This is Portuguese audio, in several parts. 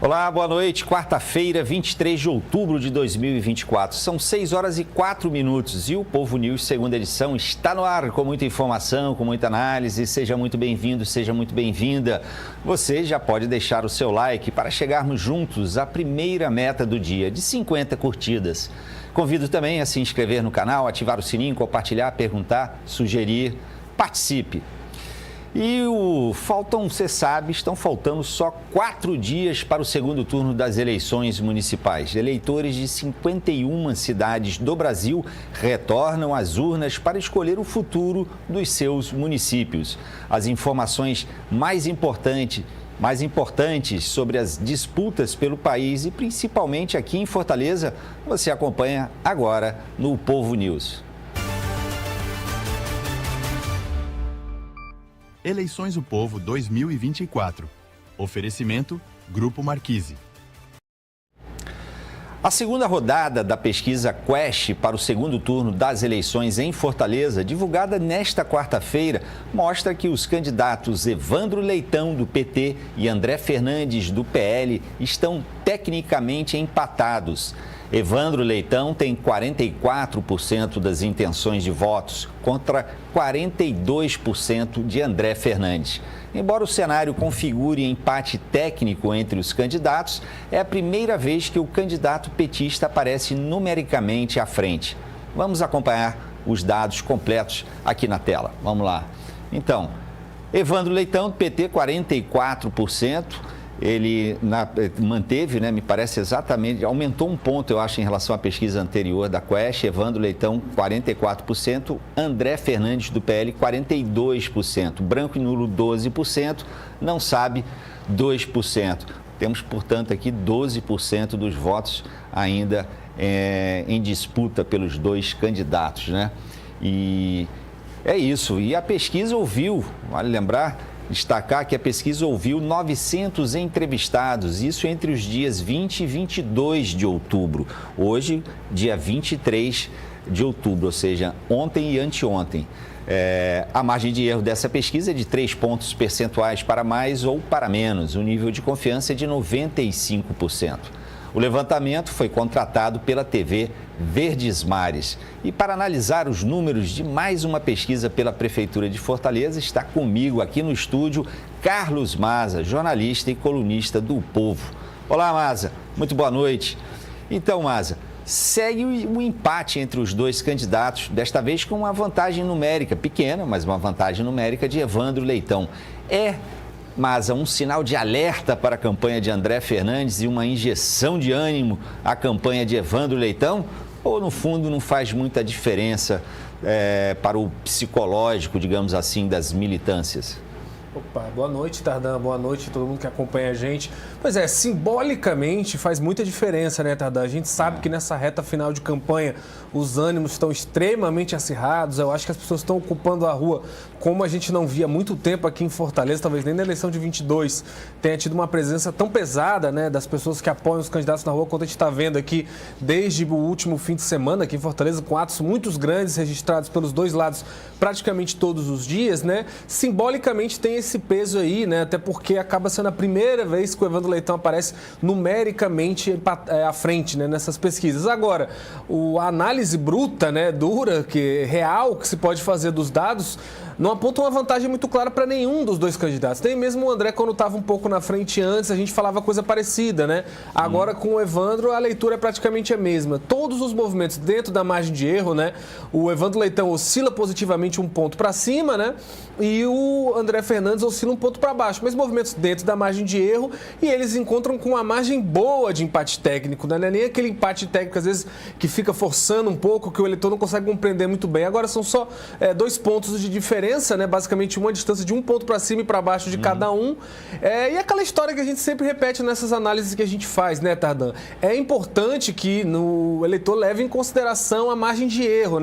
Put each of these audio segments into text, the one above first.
Olá, boa noite. Quarta-feira, 23 de outubro de 2024. São 6 horas e 4 minutos e o Povo News, segunda edição, está no ar com muita informação, com muita análise. Seja muito bem-vindo, seja muito bem-vinda. Você já pode deixar o seu like para chegarmos juntos à primeira meta do dia, de 50 curtidas. Convido também a se inscrever no canal, ativar o sininho, compartilhar, perguntar, sugerir. Participe! E você sabe, estão faltando só 4 dias para o segundo turno das eleições municipais. Eleitores de 51 cidades do Brasil retornam às urnas para escolher o futuro dos seus municípios. As informações mais importantes sobre as disputas pelo país e principalmente aqui em Fortaleza, você acompanha agora no Povo News. Eleições do Povo 2024. Oferecimento Grupo Marquise. A segunda rodada da pesquisa Quest para o segundo turno das eleições em Fortaleza, divulgada nesta quarta-feira, mostra que os candidatos Evandro Leitão, do PT, e André Fernandes, do PL, estão tecnicamente empatados. Evandro Leitão tem 44% das intenções de votos contra 42% de André Fernandes. Embora o cenário configure empate técnico entre os candidatos, é a primeira vez que o candidato petista aparece numericamente à frente. Vamos acompanhar os dados completos aqui na tela. Vamos lá. Então, Evandro Leitão, do PT, 44%. Ele manteve, me parece exatamente, aumentou um ponto, eu acho, em relação à pesquisa anterior da Quest. Evandro Leitão, 44%, André Fernandes, do PL, 42%, branco e nulo, 12%, não sabe, 2%. Temos, portanto, aqui 12% dos votos ainda em disputa pelos dois candidatos, E é isso, e a pesquisa ouviu, vale lembrar, destacar que a pesquisa ouviu 900 entrevistados, isso entre os dias 20 e 22 de outubro. Hoje, dia 23 de outubro, ou seja, ontem e anteontem. A margem de erro dessa pesquisa é de 3 pontos percentuais para mais ou para menos. O nível de confiança é de 95%. O levantamento foi contratado pela TV Verdes Mares. E para analisar os números de mais uma pesquisa pela Prefeitura de Fortaleza, está comigo aqui no estúdio Carlos Maza, jornalista e colunista do Povo. Olá, Maza. Muito boa noite. Então, Maza, segue o empate entre os dois candidatos, desta vez com uma vantagem numérica, pequena, mas uma vantagem numérica de Evandro Leitão. Maza, um sinal de alerta para a campanha de André Fernandes e uma injeção de ânimo à campanha de Evandro Leitão? Ou, no fundo, não faz muita diferença para o psicológico, digamos assim, das militâncias? Opa, boa noite, Tardan, boa noite a todo mundo que acompanha a gente. Pois é, simbolicamente faz muita diferença, Tardan? A gente sabe que nessa reta final de campanha os ânimos estão extremamente acirrados. Eu acho que as pessoas estão ocupando a rua como a gente não via há muito tempo aqui em Fortaleza, talvez nem na eleição de 22 tenha tido uma presença tão pesada, das pessoas que apoiam os candidatos na rua, quanto a gente está vendo aqui desde o último fim de semana aqui em Fortaleza, com atos muito grandes registrados pelos dois lados praticamente todos os dias, Simbolicamente tem esse peso aí, até porque acaba sendo a primeira vez que o Evandro Leitão aparece numericamente à frente, nessas pesquisas. Agora, a análise bruta, dura, real, que se pode fazer dos dados, não aponta uma vantagem muito clara para nenhum dos dois candidatos. Nem mesmo o André, quando estava um pouco na frente antes, a gente falava coisa parecida, Agora, com o Evandro, a leitura é praticamente a mesma. Todos os movimentos dentro da margem de erro, O Evandro Leitão oscila positivamente um ponto para cima, E o André Fernandes oscila um ponto para baixo. Mas movimentos dentro da margem de erro e eles encontram com uma margem boa de empate técnico, Não é nem aquele empate técnico, às vezes, que fica forçando um pouco, que o eleitor não consegue compreender muito bem. Agora, são só 2 pontos de diferença, Basicamente uma distância de um ponto para cima e para baixo de cada um. E aquela história que a gente sempre repete nessas análises que a gente faz, Tardan? É importante que o eleitor leve em consideração a margem de erro,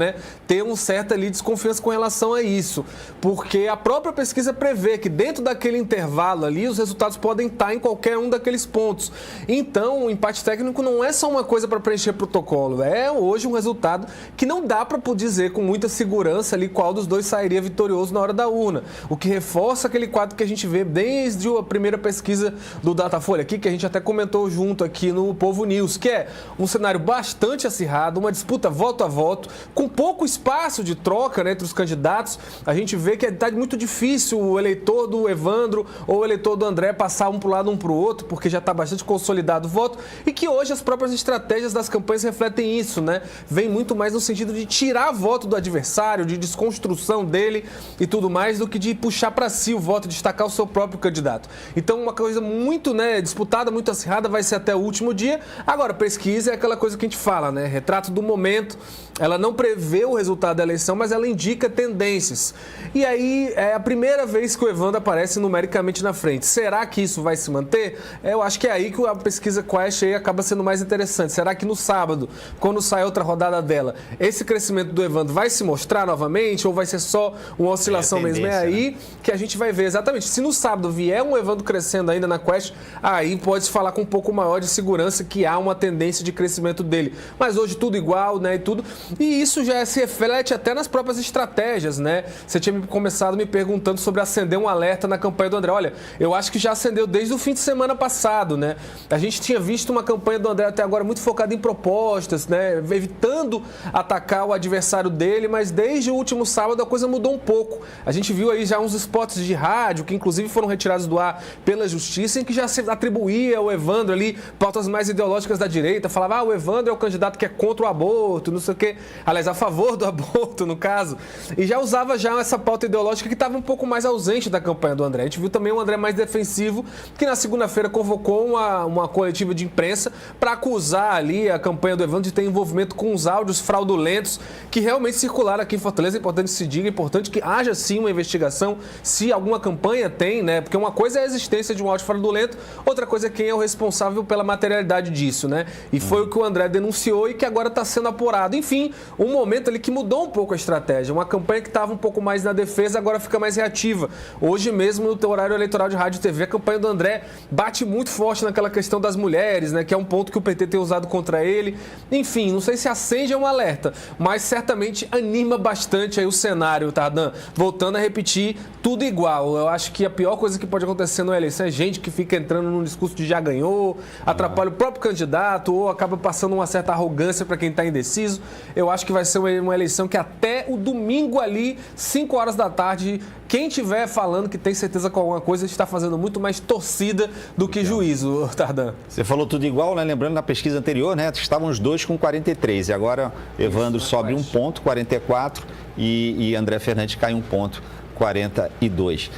Ter uma certa desconfiança com relação a isso. Porque a própria pesquisa prevê que dentro daquele intervalo ali, os resultados podem estar em qualquer um daqueles pontos. Então, o empate técnico não é só uma coisa para preencher protocolo, é hoje um resultado que não dá para dizer com muita segurança ali qual dos dois sairia vitorioso na hora da urna. O que reforça aquele quadro que a gente vê desde a primeira pesquisa do Datafolha aqui, que a gente até comentou junto aqui no Povo News, que é um cenário bastante acirrado, uma disputa voto a voto, com pouco espaço de troca, né, entre os candidatos. A gente vê que é muito difícil o eleitor do Evandro ou o eleitor do André passar um para o lado, um para o outro, porque já está bastante consolidado o voto, e que hoje as próprias estratégias das campanhas refletem isso, né? Vem muito mais no sentido de tirar voto do adversário, de desconstrução dele e tudo mais, do que de puxar para si o voto, destacar o seu próprio candidato. Então, uma coisa muito, né, disputada, muito acirrada, vai ser até o último dia. Agora, pesquisa é aquela coisa que a gente fala, né? Retrato do momento. Ela não prevê o resultado da eleição, mas ela indica tendências. E aí, é a primeira vez que o Evandro aparece numericamente na frente. Será que isso vai se manter? Eu acho que é aí que a pesquisa Quest aí acaba sendo mais interessante. Será que no sábado, quando sai outra rodada dela, esse crescimento do Evandro vai se mostrar novamente ou vai ser só uma oscilação mesmo? É aí, né, que a gente vai ver exatamente. Se no sábado vier um Evandro crescendo ainda na Quest, aí pode-se falar com um pouco maior de segurança que há uma tendência de crescimento dele. Mas hoje tudo igual, né, e tudo. E isso já se reflete até nas próprias estratégias, né? Você tinha começado me perguntando sobre acender um alerta na campanha do André. Olha, eu acho que já acendeu desde o fim de semana passado, né? A gente tinha visto uma campanha do André até agora muito focada em propostas, né? Evitando atacar o adversário dele, mas desde o último sábado a coisa mudou um pouco. A gente viu aí já uns spots de rádio, que inclusive foram retirados do ar pela justiça, em que já se atribuía ao Evandro ali pautas mais ideológicas da direita, falava, o Evandro é o candidato que é contra o aborto, não sei o quê, aliás, a favor do aborto, no caso, e já usava já essa pauta ideológica que estava um pouco mais ausente da campanha do André. A gente viu também um André mais defensivo, que na segunda-feira convocou uma coletiva de imprensa para acusar ali a campanha do Evandro de ter envolvimento com os áudios fraudulentos que realmente circularam aqui em Fortaleza. É importante que se diga, é importante que haja sim uma investigação, se alguma campanha tem, né? Porque uma coisa é a existência de um áudio fraudulento, outra coisa é quem é o responsável pela materialidade disso, né? E foi o que o André denunciou e que agora está sendo apurado. Enfim, um momento ali que mudou um pouco a estratégia. Uma campanha que estava um pouco mais na defesa, agora fica mais reativa. Hoje mesmo, no horário eleitoral de rádio e TV, a campanha do André bate muito forte naquela questão das mulheres, né? Que é um ponto que o PT tem usado contra ele. Enfim, não sei se acende um alerta, mas certamente anima bastante aí o cenário, Tardan. Voltando a repetir, tudo igual. Eu acho que a pior coisa que pode acontecer numa eleição é gente que fica entrando num discurso de já ganhou, atrapalha o próprio candidato ou acaba passando uma certa arrogância para quem está indeciso. Eu acho que vai ser uma eleição que até o domingo ali, 5 horas da tarde, quem estiver falando que tem certeza com alguma coisa está fazendo muito mais torcida do que juízo, Tardan. Você falou tudo igual, né? Lembrando, na pesquisa anterior, né? Estavam os dois com 43 e agora Evandro sobe um ponto, 44, e André Fernandes cai um ponto, 42.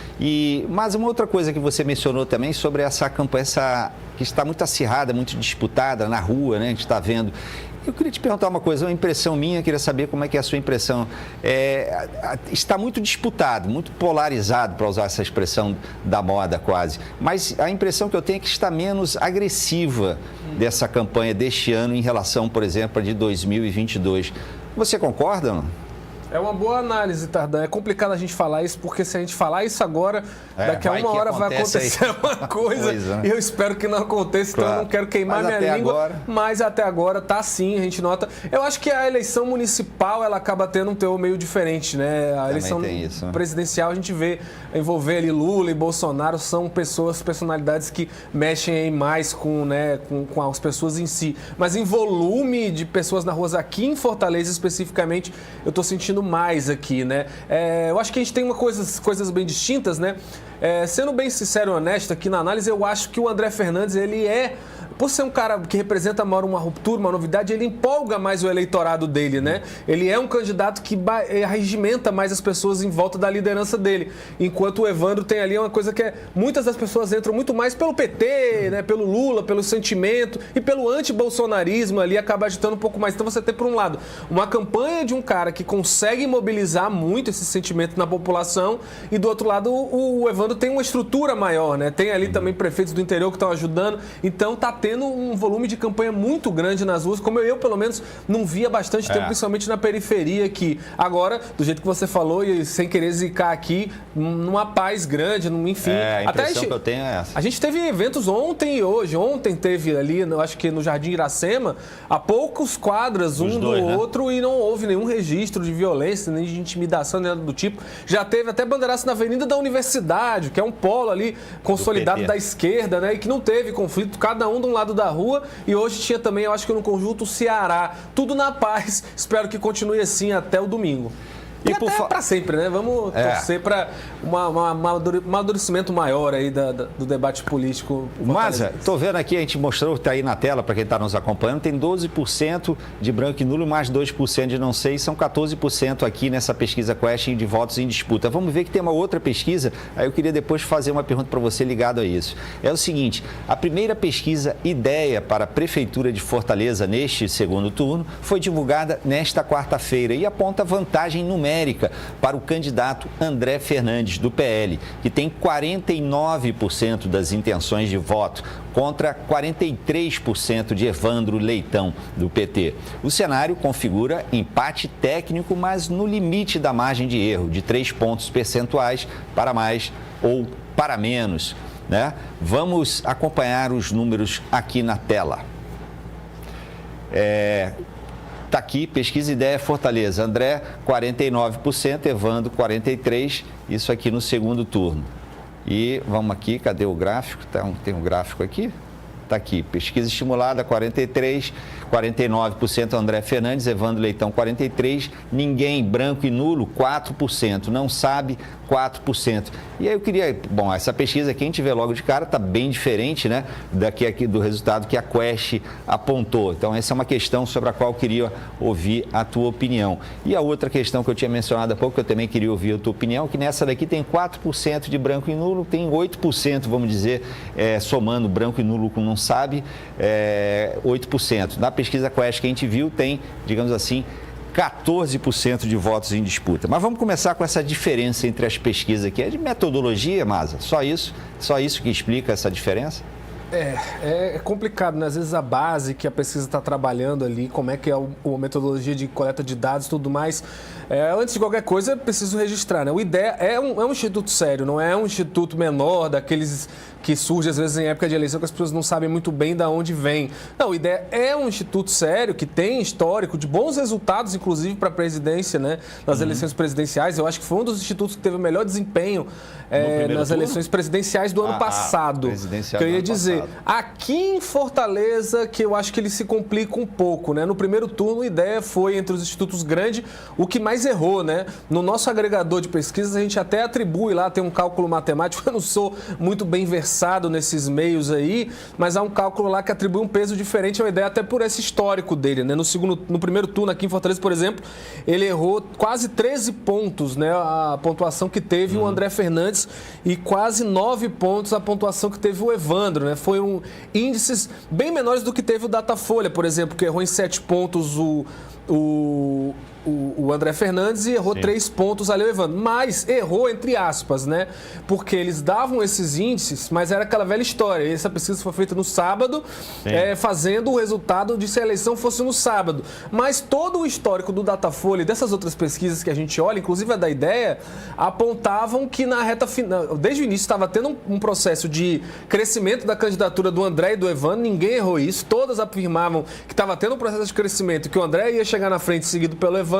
Mas uma outra coisa que você mencionou também sobre essa campanha, que está muito acirrada, muito disputada na rua, né? A gente está vendo. Eu queria te perguntar uma coisa, uma impressão minha, queria saber como é que é a sua impressão. Está muito disputado, muito polarizado, para usar essa expressão da moda quase, mas a impressão que eu tenho é que está menos agressiva dessa campanha deste ano em relação, por exemplo, a de 2022. Você concorda, não? É uma boa análise, Tardan. É complicado a gente falar isso, porque se a gente falar isso agora, daqui a uma hora vai acontecer uma coisa, né? E eu espero que não aconteça, então eu não quero queimar minha língua. Mas até agora tá sim, a gente nota. Eu acho que a eleição municipal, ela acaba tendo um teor meio diferente, né? A eleição presidencial, a gente vê envolver ali Lula e Bolsonaro, são personalidades que mexem mais com as pessoas em si. Mas em volume de pessoas na rua aqui em Fortaleza especificamente, eu tô sentindo mais aqui, né? Eu acho que a gente tem coisas bem distintas, né? Sendo bem sincero e honesto aqui na análise, eu acho que o André Fernandes, ele por ser um cara que representa uma ruptura, uma novidade, ele empolga mais o eleitorado dele, né? Ele é um candidato que regimenta mais as pessoas em volta da liderança dele. Enquanto o Evandro tem ali uma coisa que muitas das pessoas entram muito mais pelo PT, né? Pelo Lula, pelo sentimento e pelo anti-bolsonarismo ali, acaba agitando um pouco mais. Então você tem, por um lado, uma campanha de um cara que consegue mobilizar muito esse sentimento na população e, do outro lado, o Evandro tem uma estrutura maior, né? Tem ali também prefeitos do interior que estão ajudando. Então tá tendo um volume de campanha muito grande nas ruas, como eu pelo menos, não via há bastante tempo, principalmente na periferia aqui. Agora, do jeito que você falou, e sem querer zicar aqui, numa paz grande, enfim. A impressão que eu tenho é essa. A gente teve eventos ontem e hoje. Ontem teve ali, eu acho que no Jardim Iracema, a poucos quadras, um do outro, e não houve nenhum registro de violência, nem de intimidação, nem nada do tipo. Já teve até bandeiraço na Avenida da Universidade, que é um polo ali consolidado da esquerda, né? E que não teve conflito, cada um de um lado da rua. E hoje tinha também, eu acho que no Conjunto Ceará. Tudo na paz. Espero que continue assim até o domingo. E até para sempre, né? Vamos torcer para um amadurecimento maior aí do debate político. Mas, estou vendo aqui, a gente mostrou, está aí na tela para quem está nos acompanhando, tem 12% de branco e nulo, mais 2% de não sei, são 14% aqui nessa pesquisa Quest de votos em disputa. Vamos ver que tem uma outra pesquisa, aí eu queria depois fazer uma pergunta para você ligado a isso. É o seguinte, a primeira pesquisa Ideia para a Prefeitura de Fortaleza neste segundo turno foi divulgada nesta quarta-feira e aponta vantagem numérica para o candidato André Fernandes, do PL, que tem 49% das intenções de voto, contra 43% de Evandro Leitão, do PT. O cenário configura empate técnico, mas no limite da margem de erro, de 3 pontos percentuais para mais ou para menos, né? Vamos acompanhar os números aqui na tela. Está aqui, pesquisa Ideia Fortaleza. André, 49%, Evandro, 43%. Isso aqui no segundo turno. E vamos aqui, cadê o gráfico? Tem um gráfico aqui? Está aqui, pesquisa estimulada, 43%, 49% André Fernandes, Evandro Leitão, 43%. Ninguém, branco e nulo, 4%. Não sabe, 4%. E aí eu queria, bom, essa pesquisa aqui a gente vê logo de cara, está bem diferente, né, aqui do resultado que a Quest apontou. Então essa é uma questão sobre a qual eu queria ouvir a tua opinião. E a outra questão que eu tinha mencionado há pouco, que eu também queria ouvir a tua opinião, que nessa daqui tem 4% de branco e nulo, tem 8%, vamos dizer, somando branco e nulo com não sabe, 8%. Na pesquisa Quest que a gente viu, tem, digamos assim, 14% de votos em disputa. Mas vamos começar com essa diferença entre as pesquisas aqui. É de metodologia, Maza? Só isso que explica essa diferença? É complicado, né? Às vezes a base que a pesquisa está trabalhando ali, como é que é a metodologia de coleta de dados e tudo mais. Antes de qualquer coisa, é preciso registrar, né? O IDEA é um instituto sério, não é um instituto menor, daqueles que surge às vezes em época de eleição que as pessoas não sabem muito bem de onde vem. Não, o IDEA é um instituto sério que tem histórico de bons resultados, inclusive para a presidência, né? Nas eleições presidenciais. Eu acho que foi um dos institutos que teve o melhor desempenho nas eleições presidenciais do ano passado. Que eu ia dizer. Aqui em Fortaleza, que eu acho que ele se complica um pouco, né? No primeiro turno, a ideia foi, entre os institutos grandes, o que mais errou, né? No nosso agregador de pesquisas, a gente até atribui lá, tem um cálculo matemático, eu não sou muito bem versado nesses meios aí, mas há um cálculo lá que atribui um peso diferente à ideia, até por esse histórico dele, né? No primeiro turno, aqui em Fortaleza, por exemplo, ele errou quase 13 pontos, né? A pontuação que teve o André Fernandes e quase 9 pontos a pontuação que teve o Evandro, né? Foi índices bem menores do que teve o Datafolha, por exemplo, que errou em 7 pontos o André Fernandes e errou 3 pontos ali o Evandro. Mas errou entre aspas, né? Porque eles davam esses índices, mas era aquela velha história. Essa pesquisa foi feita no sábado, fazendo o resultado de se a eleição fosse no sábado. Mas todo o histórico do Datafolha e dessas outras pesquisas que a gente olha, inclusive a da Ideia, apontavam que na reta final, desde o início estava tendo um processo de crescimento da candidatura do André e do Evandro. Ninguém errou isso. Todas afirmavam que estava tendo um processo de crescimento, que o André ia chegar na frente seguido pelo Evandro,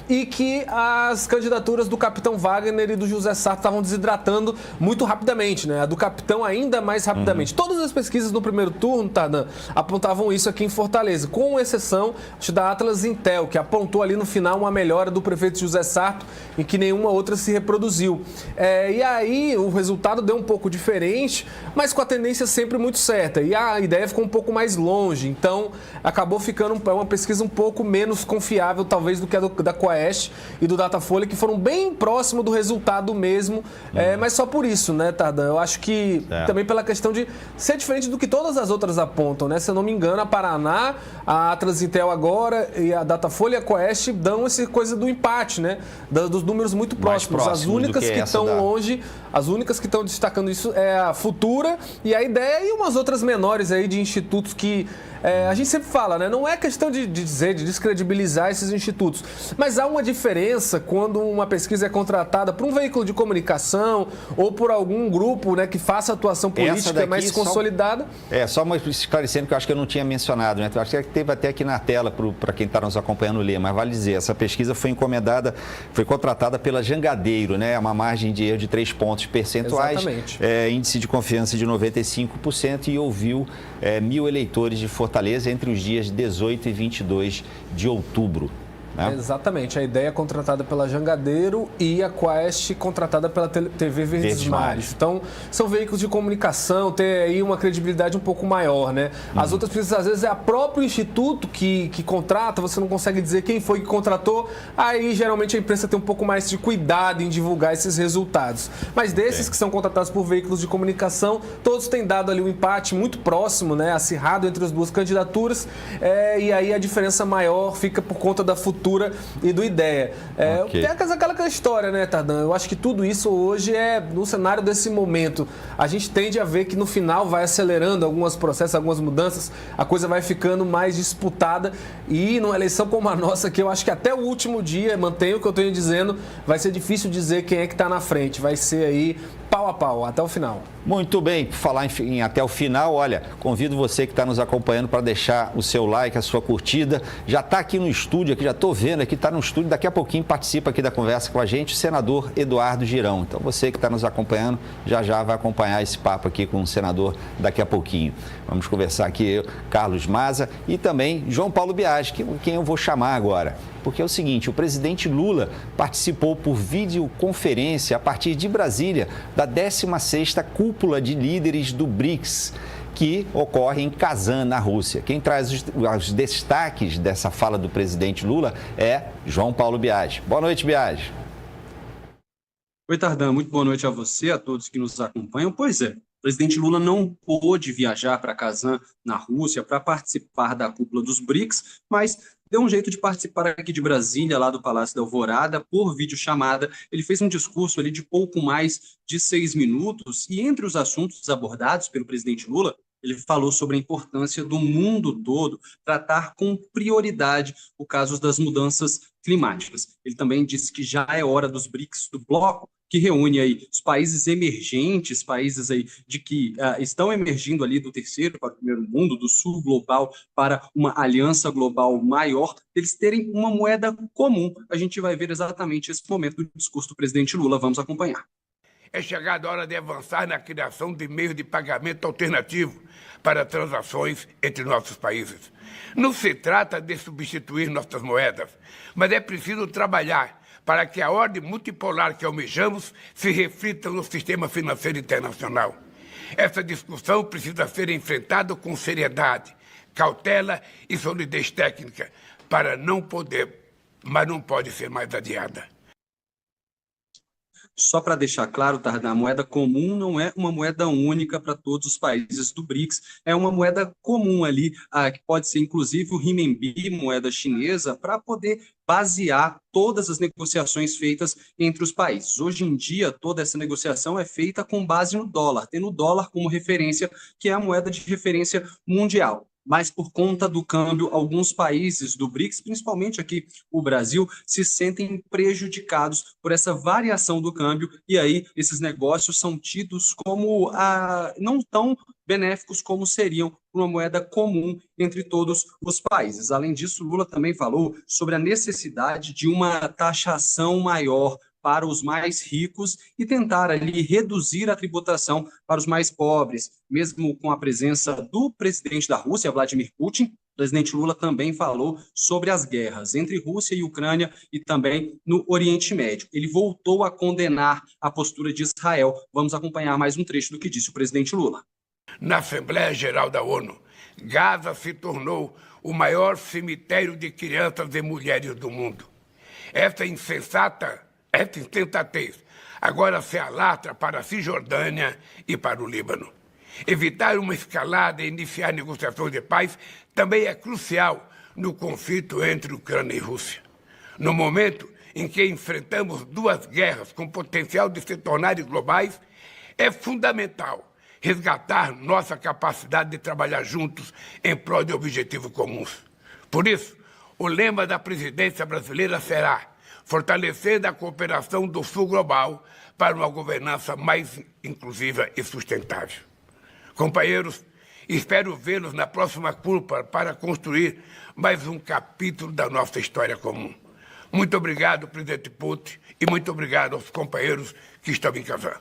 e que as candidaturas do Capitão Wagner e do José Sarto estavam desidratando muito rapidamente, né? A do Capitão ainda mais rapidamente. Todas as pesquisas no primeiro turno, Tardan, apontavam isso aqui em Fortaleza, com exceção da Atlas Intel, que apontou ali no final uma melhora do prefeito José Sarto, em que nenhuma outra se reproduziu. E aí o resultado deu um pouco diferente, mas com a tendência sempre muito certa. E a ideia ficou um pouco mais longe, então acabou ficando uma pesquisa um pouco menos menos confiável, talvez, do que a da Quaest e do Datafolha, que foram bem próximo do resultado mesmo, mas só por isso, né, Tardan? Eu acho que também pela questão de ser diferente do que todas as outras apontam, né? Se eu não me engano, a Paraná, a Transintel agora e a Datafolha e a Quaest dão essa coisa do empate, né? Dos números muito próximos. As únicas que estão longe, as únicas que estão destacando isso é a Futura e a Ideia e umas outras menores aí de institutos que a gente sempre fala, né? Não é questão de descredibilizar esses institutos, mas há uma diferença quando uma pesquisa é contratada por um veículo de comunicação ou por algum grupo, né, que faça atuação política mais consolidada. Só esclarecendo que eu acho que eu não tinha mencionado, né? Eu acho que teve até aqui na tela para quem está nos acompanhando ler, mas vale dizer, essa pesquisa foi contratada pela Jangadeiro, né? É uma margem de erro de 3 pontos percentuais, índice de confiança de 95% e ouviu 1.000 eleitores de Fortaleza entre os dias 18 e 22 de outubro. Né? Exatamente, a Ideia é contratada pela Jangadeiro e a Quaest contratada pela TV Verdes Mares. Então, são veículos de comunicação, tem aí uma credibilidade um pouco maior, né? As outras pesquisas, às vezes, é o próprio instituto que contrata, você não consegue dizer quem foi que contratou, aí geralmente a imprensa tem um pouco mais de cuidado em divulgar esses resultados. Mas desses que são contratados por veículos de comunicação, todos têm dado ali um empate muito próximo, né? Acirrado entre as duas candidaturas, e aí a diferença maior fica por conta da Futura e do Ideia. Tem aquela história, né, Tardan? Eu acho que tudo isso hoje no cenário desse momento. A gente tende a ver que no final vai acelerando alguns processos, algumas mudanças, a coisa vai ficando mais disputada e numa eleição como a nossa, que eu acho que até o último dia, mantenho o que eu estou dizendo, vai ser difícil dizer quem é que está na frente. Vai ser aí pau a pau, até o final. Muito bem, por falar em até o final, olha, convido você que está nos acompanhando para deixar o seu like, a sua curtida. Já está aqui no estúdio, aqui já estou vendo aqui, está no estúdio, daqui a pouquinho participa aqui da conversa com a gente, o senador Eduardo Girão. Então você que está nos acompanhando, já vai acompanhar esse papo aqui com o senador daqui a pouquinho. Vamos conversar aqui, Carlos Maza e também João Paulo Biagi, quem eu vou chamar agora. Porque é o seguinte, o presidente Lula participou por videoconferência a partir de Brasília da 16ª Cúpula de Líderes do BRICS, que ocorre em Kazan, na Rússia. Quem traz os destaques dessa fala do presidente Lula é João Paulo Biagi. Boa noite, Biagi. Oi, Tardan. Muito boa noite a você, a todos que nos acompanham. Pois é, o presidente Lula não pôde viajar para Kazan, na Rússia, para participar da cúpula dos BRICS, mas deu um jeito de participar aqui de Brasília, lá do Palácio da Alvorada, por videochamada. Ele fez um discurso ali de pouco mais de 6 minutos e entre os assuntos abordados pelo presidente Lula, ele falou sobre a importância do mundo todo tratar com prioridade o caso das mudanças climáticas. Ele também disse que já é hora dos BRICS, do bloco, que reúne aí os países emergentes, países aí que estão emergindo ali do terceiro para o primeiro mundo, do sul global para uma aliança global maior, eles terem uma moeda comum. A gente vai ver exatamente esse momento do discurso do presidente Lula. Vamos acompanhar. É chegada a hora de avançar na criação de meios de pagamento alternativo para transações entre nossos países. Não se trata de substituir nossas moedas, mas é preciso trabalhar para que a ordem multipolar que almejamos se reflita no sistema financeiro internacional. Essa discussão precisa ser enfrentada com seriedade, cautela e solidez técnica, mas não pode ser mais adiada. Só para deixar claro, Tardan, a moeda comum não é uma moeda única para todos os países do BRICS, é uma moeda comum ali, que pode ser inclusive o renminbi, moeda chinesa, para poder basear todas as negociações feitas entre os países. Hoje em dia, toda essa negociação é feita com base no dólar, tendo o dólar como referência, que é a moeda de referência mundial. Mas por conta do câmbio, alguns países do BRICS, principalmente aqui o Brasil, se sentem prejudicados por essa variação do câmbio e aí esses negócios são tidos como não tão benéficos como seriam uma moeda comum entre todos os países. Além disso, Lula também falou sobre a necessidade de uma taxação maior para os mais ricos e tentar ali reduzir a tributação para os mais pobres, mesmo com a presença do presidente da Rússia, Vladimir Putin. O presidente Lula também falou sobre as guerras entre Rússia e Ucrânia e também no Oriente Médio. Ele voltou a condenar a postura de Israel. Vamos acompanhar mais um trecho do que disse o presidente Lula. Na Assembleia Geral da ONU, Gaza se tornou o maior cemitério de crianças e mulheres do mundo. Essa insensatez agora se alastra para a Cisjordânia e para o Líbano. Evitar uma escalada e iniciar negociações de paz também é crucial no conflito entre Ucrânia e Rússia. No momento em que enfrentamos duas guerras com potencial de se tornarem globais, é fundamental resgatar nossa capacidade de trabalhar juntos em prol de objetivos comuns. Por isso, o lema da presidência brasileira será fortalecendo a cooperação do Sul global para uma governança mais inclusiva e sustentável. Companheiros, espero vê-los na próxima CURPA para construir mais um capítulo da nossa história comum. Muito obrigado, presidente Putin, e muito obrigado aos companheiros que estão em Kazan.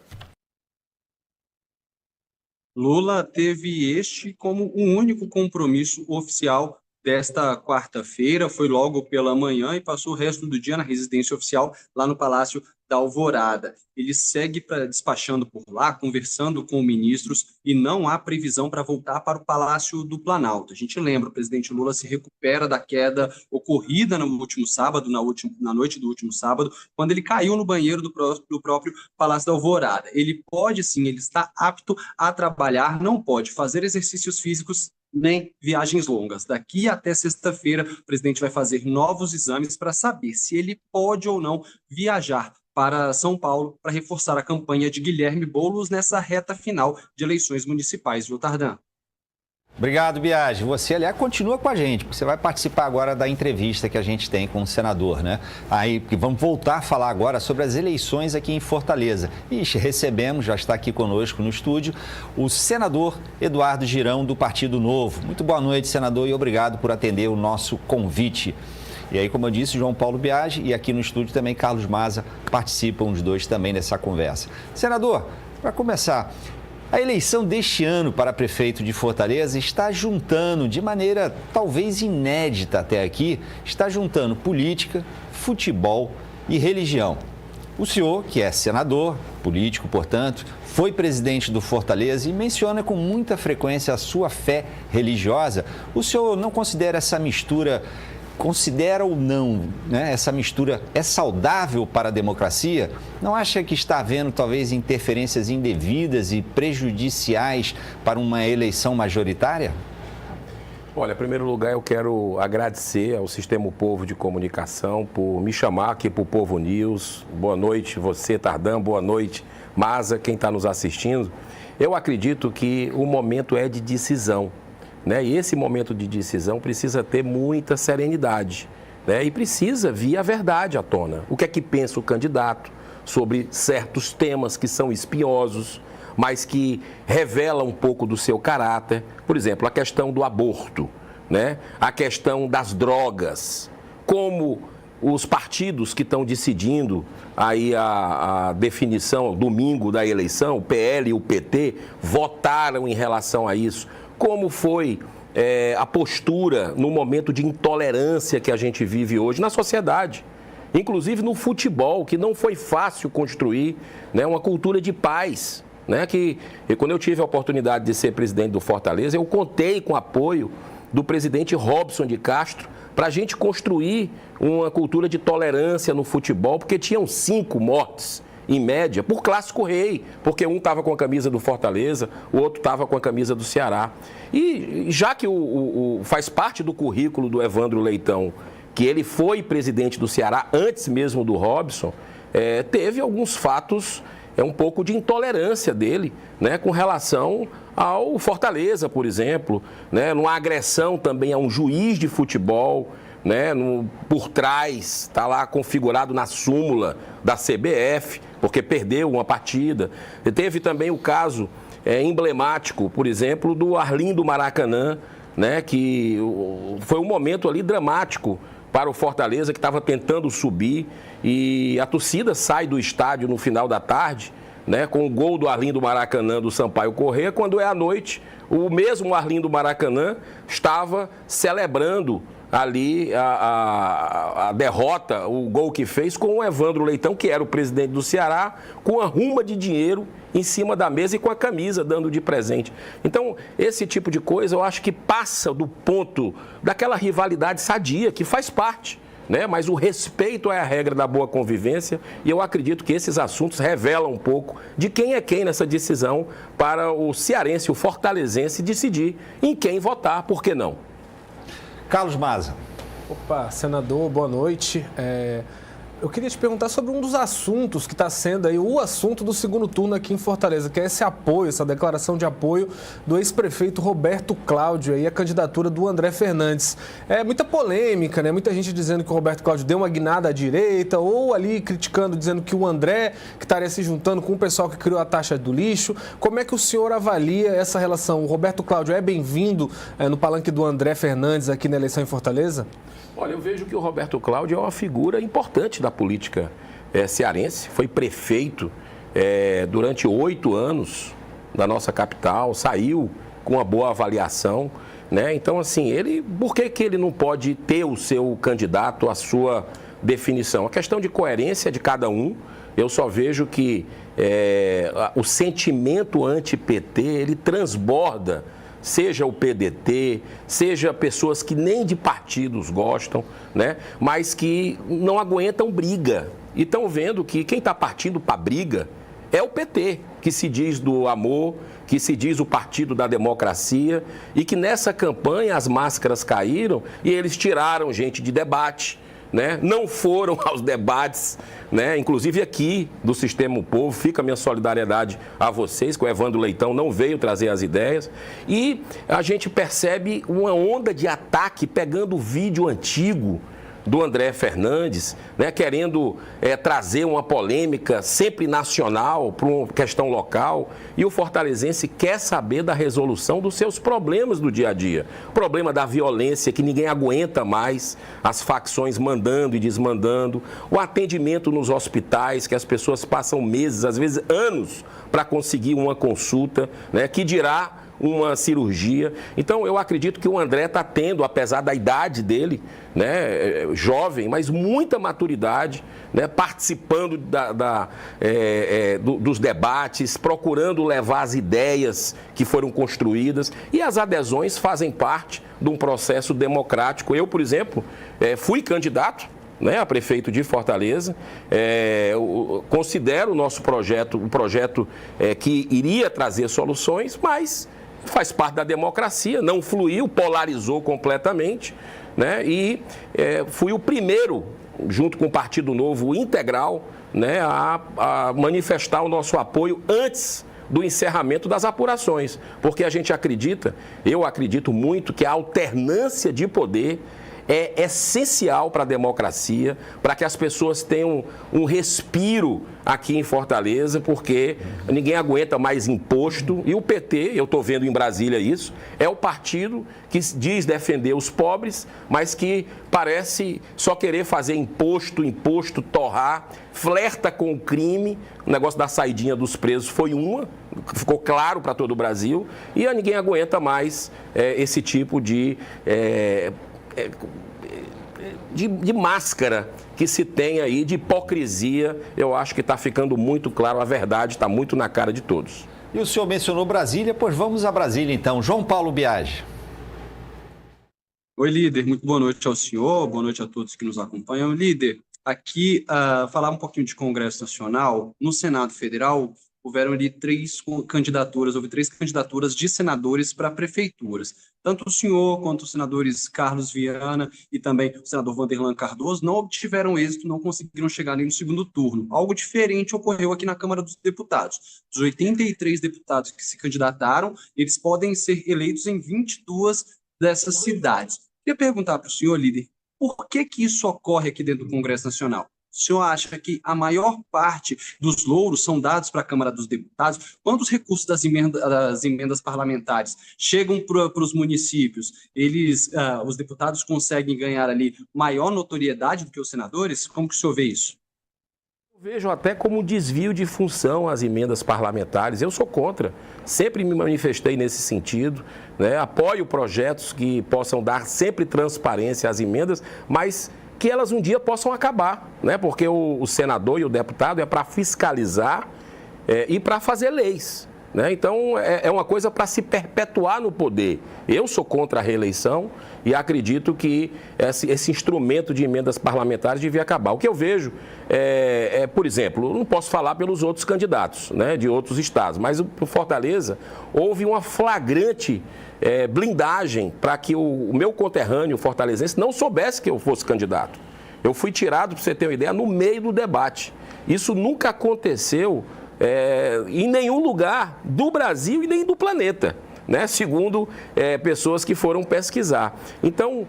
Lula teve este como o único compromisso oficial desta quarta-feira, foi logo pela manhã e passou o resto do dia na residência oficial lá no Palácio da Alvorada. Ele segue despachando por lá, conversando com ministros e não há previsão para voltar para o Palácio do Planalto. A gente lembra, o presidente Lula se recupera da queda ocorrida no último sábado, na noite do último sábado, quando ele caiu no banheiro do próprio Palácio da Alvorada. Ele pode sim, ele está apto a trabalhar, não pode fazer exercícios físicos nem viagens longas. Daqui até sexta-feira, o presidente vai fazer novos exames para saber se ele pode ou não viajar para São Paulo para reforçar a campanha de Guilherme Boulos nessa reta final de eleições municipais, viu, Tardan? Obrigado, Biagi. Você, aliás, continua com a gente, porque você vai participar agora da entrevista que a gente tem com o senador, né? Aí, vamos voltar a falar agora sobre as eleições aqui em Fortaleza. E recebemos, já está aqui conosco no estúdio, o senador Eduardo Girão, do Partido Novo. Muito boa noite, senador, e obrigado por atender o nosso convite. E aí, como eu disse, João Paulo Biagi e aqui no estúdio também Carlos Maza participam os dois também dessa conversa. Senador, para começar, a eleição deste ano para prefeito de Fortaleza está juntando, de maneira talvez inédita até aqui, está juntando política, futebol e religião. O senhor, que é senador, político, portanto, foi presidente do Fortaleza e menciona com muita frequência a sua fé religiosa. O senhor não considera essa mistura... Considera ou não, né, essa mistura é saudável para a democracia? Não acha que está havendo talvez interferências indevidas e prejudiciais para uma eleição majoritária? Olha, em primeiro lugar eu quero agradecer ao Sistema O Povo de Comunicação por me chamar aqui para o Povo News. Boa noite você, Tardan, boa noite, Maza, quem está nos assistindo. Eu acredito que o momento é de decisão. Né? E esse momento de decisão precisa ter muita serenidade, né? E precisa vir a verdade à tona. O que é que pensa o candidato sobre certos temas que são espinhosos, mas que revelam um pouco do seu caráter? Por exemplo, a questão do aborto, né? A questão das drogas, como os partidos que estão decidindo aí a definição domingo da eleição, o PL e o PT, votaram em relação a isso. Como foi a postura no momento de intolerância que a gente vive hoje na sociedade, inclusive no futebol, que não foi fácil construir, né, uma cultura de paz, né, quando eu tive a oportunidade de ser presidente do Fortaleza, eu contei com o apoio do presidente Robson de Castro para a gente construir uma cultura de tolerância no futebol, porque tinham 5 mortes em média, por clássico rei, porque um estava com a camisa do Fortaleza, o outro estava com a camisa do Ceará. E já que faz parte do currículo do Evandro Leitão, que ele foi presidente do Ceará antes mesmo do Robson, teve alguns fatos, um pouco de intolerância dele, né, com relação ao Fortaleza, por exemplo, né, numa agressão também a um juiz de futebol, né, por trás, está lá configurado na súmula da CBF, porque perdeu uma partida. E teve também o caso emblemático, por exemplo, do Arlindo Maracanã, né, que foi um momento ali dramático para o Fortaleza, que estava tentando subir, e a torcida sai do estádio no final da tarde, né, com o gol do Arlindo Maracanã do Sampaio Corrêa, quando é à noite, o mesmo Arlindo Maracanã estava celebrando ali a derrota, o gol que fez com o Evandro Leitão, que era o presidente do Ceará, com uma ruma de dinheiro em cima da mesa e com a camisa dando de presente. Então, esse tipo de coisa eu acho que passa do ponto daquela rivalidade sadia que faz parte. Mas o respeito é a regra da boa convivência e eu acredito que esses assuntos revelam um pouco de quem é quem nessa decisão para o cearense, o fortalezense, decidir em quem votar, por que não? Carlos Maza. Opa, senador, boa noite. Eu queria te perguntar sobre um dos assuntos que está sendo aí o assunto do segundo turno aqui em Fortaleza, que é esse apoio, essa declaração de apoio do ex-prefeito Roberto Cláudio e a candidatura do André Fernandes. É muita polêmica, né? Muita gente dizendo que o Roberto Cláudio deu uma guinada à direita ou ali criticando, dizendo que o André que estaria se juntando com o pessoal que criou a taxa do lixo. Como é que o senhor avalia essa relação? O Roberto Cláudio é bem-vindo no palanque do André Fernandes aqui na eleição em Fortaleza? Olha, eu vejo que o Roberto Cláudio é uma figura importante da política cearense. Foi prefeito durante 8 anos da nossa capital, saiu com uma boa avaliação, né? Então, assim, por que ele não pode ter o seu candidato, a sua definição? A questão de coerência de cada um. Eu só vejo que o sentimento anti-PT, ele transborda, seja o PDT, seja pessoas que nem de partidos gostam, né? Mas que não aguentam briga. E estão vendo que quem está partindo para briga é o PT, que se diz do amor, que se diz o partido da democracia, e que nessa campanha as máscaras caíram e eles tiraram gente de debate, né? Não foram aos debates, né? Inclusive aqui do Sistema Povo, fica a minha solidariedade a vocês, que o Evandro Leitão não veio trazer as ideias, e a gente percebe uma onda de ataque pegando o vídeo antigo do André Fernandes, né, querendo trazer uma polêmica sempre nacional para uma questão local, e o fortalezense quer saber da resolução dos seus problemas do dia a dia. O problema da violência, que ninguém aguenta mais, as facções mandando e desmandando, o atendimento nos hospitais, que as pessoas passam meses, às vezes anos, para conseguir uma consulta, né, que dirá uma cirurgia. Então, eu acredito que o André está tendo, apesar da idade dele, né, jovem, mas muita maturidade, né, participando dos debates, procurando levar as ideias que foram construídas, e as adesões fazem parte de um processo democrático. Eu, por exemplo, fui candidato, né, a prefeito de Fortaleza, considero o nosso projeto um projeto que iria trazer soluções, mas faz parte da democracia, não fluiu, polarizou completamente, né? E fui o primeiro, junto com o Partido Novo Integral, né, a manifestar o nosso apoio antes do encerramento das apurações, porque a gente acredita, eu acredito muito, que a alternância de poder é essencial para a democracia, para que as pessoas tenham um respiro aqui em Fortaleza, porque ninguém aguenta mais imposto. E o PT, eu estou vendo em Brasília isso, é o partido que diz defender os pobres, mas que parece só querer fazer imposto, torrar, flerta com o crime. O negócio da saidinha dos presos foi ficou claro para todo o Brasil, e ninguém aguenta mais esse tipo de máscara que se tem aí, de hipocrisia. Eu acho que está ficando muito claro, a verdade está muito na cara de todos. E o senhor mencionou Brasília, pois vamos a Brasília então. João Paulo Biagi. Oi, líder, muito boa noite ao senhor, boa noite a todos que nos acompanham. Líder, aqui falar um pouquinho de Congresso Nacional. No Senado Federal, houve três candidaturas de senadores para prefeituras. Tanto o senhor quanto os senadores Carlos Viana e também o senador Vanderlan Cardoso não obtiveram êxito, não conseguiram chegar nem no segundo turno. Algo diferente ocorreu aqui na Câmara dos Deputados. Dos 83 deputados que se candidataram, eles podem ser eleitos em 22 dessas cidades. Queria perguntar para o senhor, líder, por que isso ocorre aqui dentro do Congresso Nacional? O senhor acha que a maior parte dos louros são dados para a Câmara dos Deputados? Quantos recursos das emendas parlamentares chegam para os municípios? Os deputados conseguem ganhar ali maior notoriedade do que os senadores? Como que o senhor vê isso? Eu vejo até como desvio de função as emendas parlamentares. Eu sou contra. Sempre me manifestei nesse sentido, né? Apoio projetos que possam dar sempre transparência às emendas, mas que elas um dia possam acabar, né? Porque o senador e o deputado é para fiscalizar e para fazer leis. Né? Então, é uma coisa para se perpetuar no poder. Eu sou contra a reeleição e acredito que esse instrumento de emendas parlamentares devia acabar. O que eu vejo por exemplo, não posso falar pelos outros candidatos, né, de outros estados, mas por Fortaleza houve uma flagrante blindagem para que o meu conterrâneo fortalezense não soubesse que eu fosse candidato. Eu fui tirado, para você ter uma ideia, no meio do debate. Isso nunca aconteceu em nenhum lugar do Brasil e nem do planeta, né? Segundo pessoas que foram pesquisar. Então,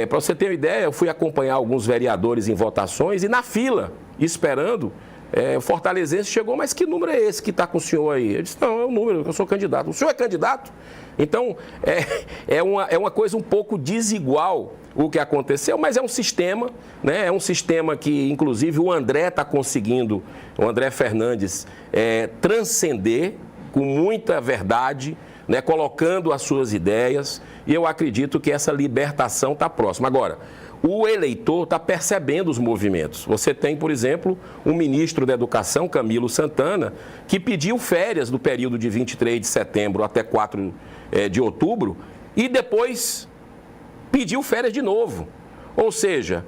para você ter uma ideia, eu fui acompanhar alguns vereadores em votações e na fila, esperando, o fortalezense chegou, mas que número é esse que está com o senhor aí? Eu disse, não, é o número, eu sou candidato. O senhor é candidato? Então, é uma coisa um pouco desigual o que aconteceu, mas é um sistema, né? É um sistema que, inclusive, o André está conseguindo, o André Fernandes, transcender com muita verdade, né? Colocando as suas ideias, e eu acredito que essa libertação está próxima. Agora, o eleitor está percebendo os movimentos. Você tem, por exemplo, o ministro da Educação, Camilo Santana, que pediu férias no período de 23 de setembro até 4 de outubro e depois pediu férias de novo. Ou seja,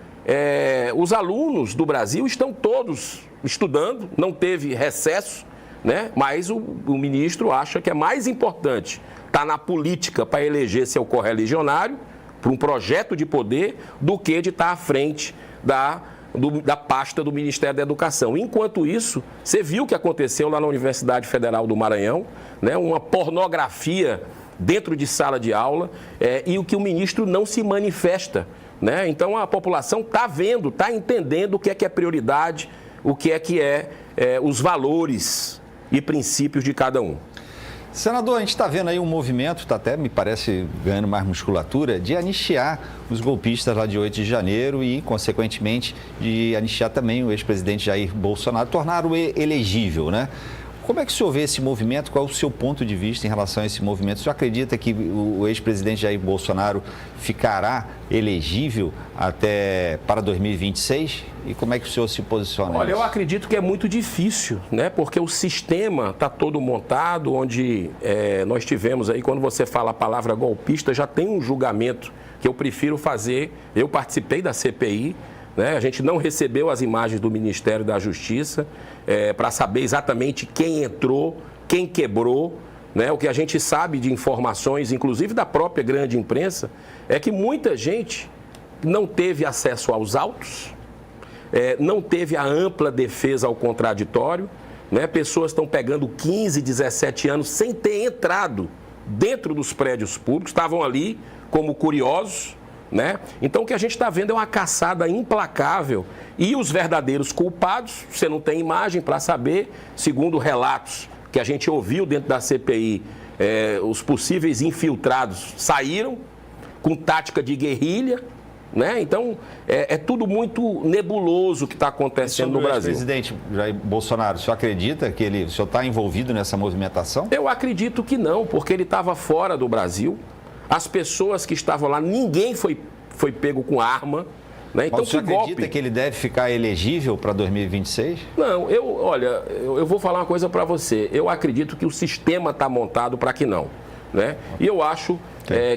os alunos do Brasil estão todos estudando, não teve recesso, né? Mas o ministro acha que é mais importante estar na política para eleger seu correligionário, para um projeto de poder, do que de estar à frente da pasta do Ministério da Educação. Enquanto isso, você viu o que aconteceu lá na Universidade Federal do Maranhão, né? Uma pornografia dentro de sala de aula, e o que o ministro não se manifesta, né? Então a população está vendo, está entendendo o que é prioridade, o que é os valores e princípios de cada um. Senador, a gente está vendo aí um movimento, está até, me parece, ganhando mais musculatura, de anistiar os golpistas lá de 8 de janeiro e, consequentemente, de anistiar também o ex-presidente Jair Bolsonaro, tornar-o elegível, né? Como é que o senhor vê esse movimento? Qual é o seu ponto de vista em relação a esse movimento? O senhor acredita que o ex-presidente Jair Bolsonaro ficará elegível até para 2026? E como é que o senhor se posiciona? Olha, eu acredito que é muito difícil, né? Porque o sistema está todo montado, onde nós tivemos aí, quando você fala a palavra golpista, já tem um julgamento que eu prefiro fazer. Eu participei da CPI, né? A gente não recebeu as imagens do Ministério da Justiça para saber exatamente quem entrou, quem quebrou, né? O que a gente sabe de informações, inclusive da própria grande imprensa, é que muita gente não teve acesso aos autos, não teve a ampla defesa ao contraditório, né? Pessoas estão pegando 15, 17 anos sem ter entrado dentro dos prédios públicos, estavam ali como curiosos, né? Então, o que a gente está vendo é uma caçada implacável e os verdadeiros culpados, você não tem imagem para saber, segundo relatos que a gente ouviu dentro da CPI, os possíveis infiltrados saíram com tática de guerrilha, né? Então, é tudo muito nebuloso o que está acontecendo no Brasil. Presidente Jair Bolsonaro, o senhor acredita que o senhor está envolvido nessa movimentação? Eu acredito que não, porque ele estava fora do Brasil. As pessoas que estavam lá, ninguém foi pego com arma, né? Então, mas o senhor acredita que ele deve ficar elegível para 2026? Não, eu vou falar uma coisa para você. Eu acredito que o sistema está montado para que não, né? E eu acho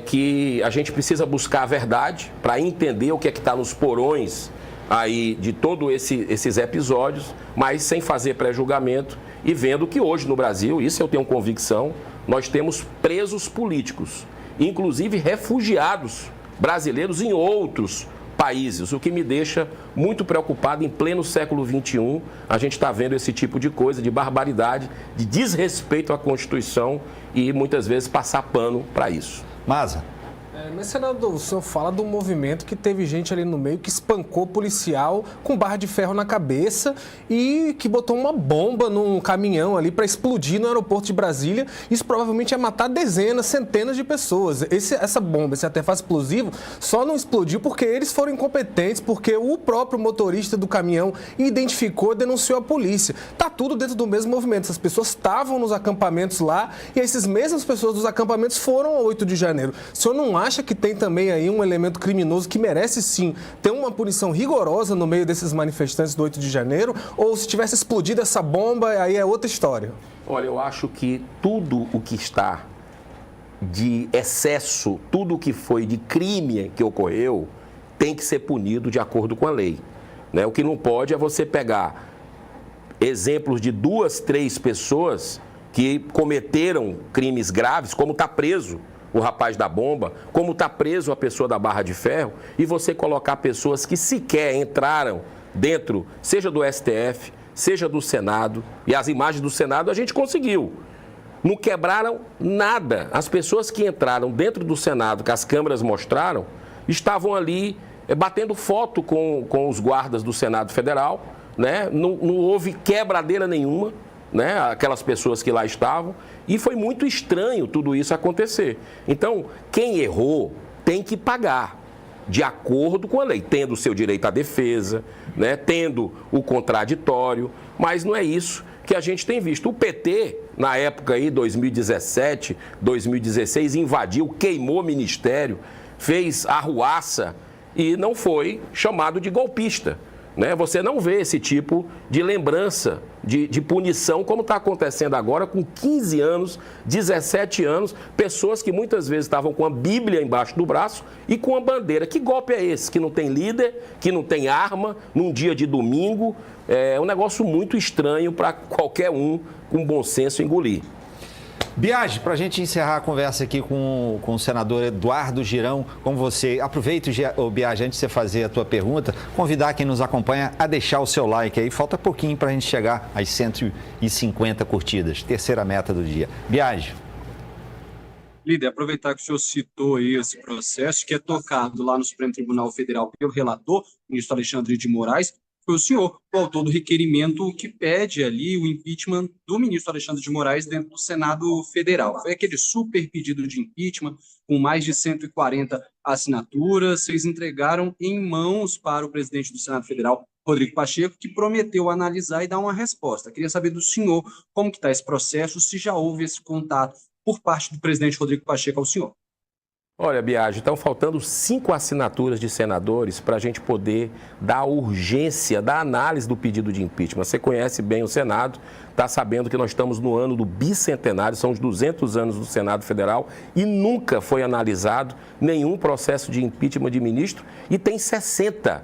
que a gente precisa buscar a verdade para entender o que é que está nos porões aí de todos esses episódios, mas sem fazer pré-julgamento e vendo que hoje no Brasil, isso eu tenho convicção, nós temos presos políticos, inclusive refugiados brasileiros em outros países, o que me deixa muito preocupado. Em pleno século XXI, a gente está vendo esse tipo de coisa, de barbaridade, de desrespeito à Constituição e muitas vezes passar pano para isso. Maza. Mas, senador, o senhor fala de um movimento que teve gente ali no meio que espancou policial com barra de ferro na cabeça e que botou uma bomba num caminhão ali para explodir no aeroporto de Brasília. Isso provavelmente ia matar dezenas, centenas de pessoas. Essa bomba, esse artefato explosivo, só não explodiu porque eles foram incompetentes, porque o próprio motorista do caminhão identificou, denunciou a polícia. Tá tudo dentro do mesmo movimento. Essas pessoas estavam nos acampamentos lá e essas mesmas pessoas dos acampamentos foram ao 8 de janeiro. O senhor não acha que tem também aí um elemento criminoso que merece sim ter uma punição rigorosa no meio desses manifestantes do 8 de janeiro? Ou se tivesse explodido essa bomba, aí é outra história? Olha, eu acho que tudo o que está de excesso, tudo o que foi de crime que ocorreu, tem que ser punido de acordo com a lei. Né? O que não pode é você pegar exemplos de 2, 3 pessoas que cometeram crimes graves, como está preso o rapaz da bomba, como está preso a pessoa da barra de ferro, e você colocar pessoas que sequer entraram dentro, seja do STF, seja do Senado, e as imagens do Senado a gente conseguiu. Não quebraram nada. As pessoas que entraram dentro do Senado, que as câmeras mostraram, estavam ali batendo foto com os guardas do Senado Federal, né? Não houve quebradeira nenhuma, né? Aquelas pessoas que lá estavam, e foi muito estranho tudo isso acontecer. Então, quem errou tem que pagar, de acordo com a lei, tendo o seu direito à defesa, né? Tendo o contraditório, mas não é isso que a gente tem visto. O PT, na época aí, 2017, 2016, invadiu, queimou o ministério, fez arruaça e não foi chamado de golpista. Né? Você não vê esse tipo de lembrança, de punição, como está acontecendo agora com 15 anos, 17 anos, pessoas que muitas vezes estavam com a Bíblia embaixo do braço e com a bandeira. Que golpe é esse? Que não tem líder, que não tem arma, num dia de domingo. É um negócio muito estranho para qualquer um com bom senso engolir. Biagi, para a gente encerrar a conversa aqui com o senador Eduardo Girão, com você, aproveita, Biagi, antes de você fazer a tua pergunta, convidar quem nos acompanha a deixar o seu like aí, falta pouquinho para a gente chegar às 150 curtidas, terceira meta do dia. Biagi. Líder, aproveitar que o senhor citou aí esse processo que é tocado lá no Supremo Tribunal Federal pelo relator, o ministro Alexandre de Moraes, foi o senhor, o autor do requerimento que pede ali o impeachment do ministro Alexandre de Moraes dentro do Senado Federal. Foi aquele super pedido de impeachment com mais de 140 assinaturas. Vocês entregaram em mãos para o presidente do Senado Federal, Rodrigo Pacheco, que prometeu analisar e dar uma resposta. Queria saber do senhor como que está esse processo, se já houve esse contato por parte do presidente Rodrigo Pacheco ao senhor. Olha, Biagi, estão faltando 5 assinaturas de senadores para a gente poder dar a urgência da análise do pedido de impeachment. Você conhece bem o Senado, está sabendo que nós estamos no ano do bicentenário, são os 200 anos do Senado Federal e nunca foi analisado nenhum processo de impeachment de ministro e tem 60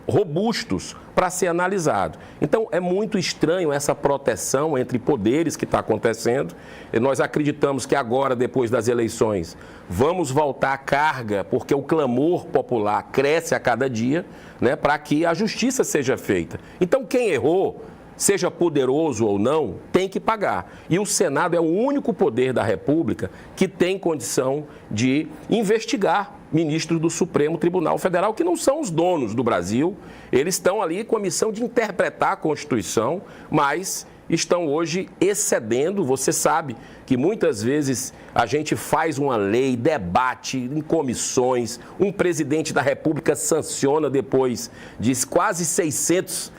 robustos para ser analisado. Então, é muito estranho essa proteção entre poderes que está acontecendo. E nós acreditamos que agora, depois das eleições, vamos voltar à carga, porque o clamor popular cresce a cada dia, né, para que a justiça seja feita. Então, quem errou, seja poderoso ou não, tem que pagar. E o Senado é o único poder da República que tem condição de investigar ministros do Supremo Tribunal Federal, que não são os donos do Brasil. Eles estão ali com a missão de interpretar a Constituição, mas estão hoje excedendo. Você sabe que muitas vezes a gente faz uma lei, debate em comissões, um presidente da República sanciona depois de quase 600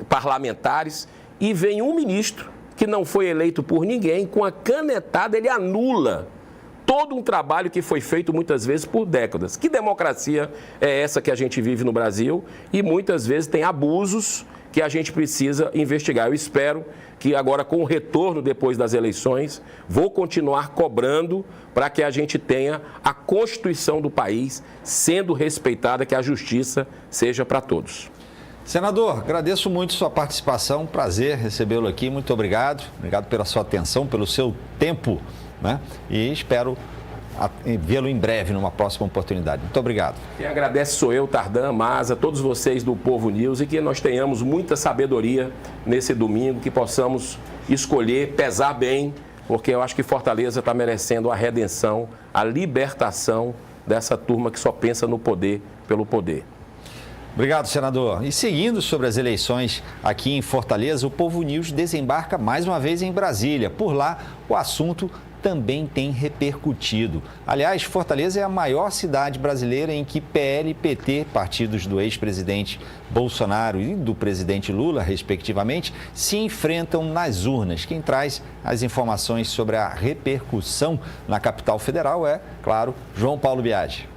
parlamentares e vem um ministro que não foi eleito por ninguém, com a canetada ele anula todo um trabalho que foi feito muitas vezes por décadas. Que democracia é essa que a gente vive no Brasil? E muitas vezes tem abusos que a gente precisa investigar. Eu espero que agora, com o retorno depois das eleições, vou continuar cobrando para que a gente tenha a Constituição do país sendo respeitada, que a justiça seja para todos. Senador, agradeço muito sua participação, prazer recebê-lo aqui, muito obrigado. Obrigado pela sua atenção, pelo seu tempo, né? E espero vê-lo em breve, numa próxima oportunidade. Muito obrigado. Quem agradece sou eu, Tardan, Maza, todos vocês do Povo News e que nós tenhamos muita sabedoria nesse domingo, que possamos escolher, pesar bem, porque eu acho que Fortaleza está merecendo a redenção, a libertação dessa turma que só pensa no poder pelo poder. Obrigado, senador. E seguindo sobre as eleições aqui em Fortaleza, o Povo News desembarca mais uma vez em Brasília. Por lá, o assunto também tem repercutido. Aliás, Fortaleza é a maior cidade brasileira em que PL e PT, partidos do ex-presidente Bolsonaro e do presidente Lula, respectivamente, se enfrentam nas urnas. Quem traz as informações sobre a repercussão na capital federal é, claro, João Paulo Biagi.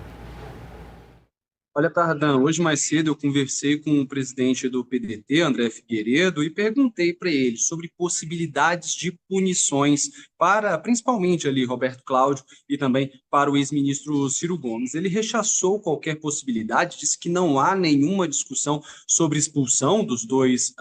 Olha, Tardan, hoje mais cedo eu conversei com o presidente do PDT, André Figueiredo, e perguntei para ele sobre possibilidades de punições para, principalmente ali, Roberto Cláudio e também para o ex-ministro Ciro Gomes. Ele rechaçou qualquer possibilidade, disse que não há nenhuma discussão sobre expulsão dos dois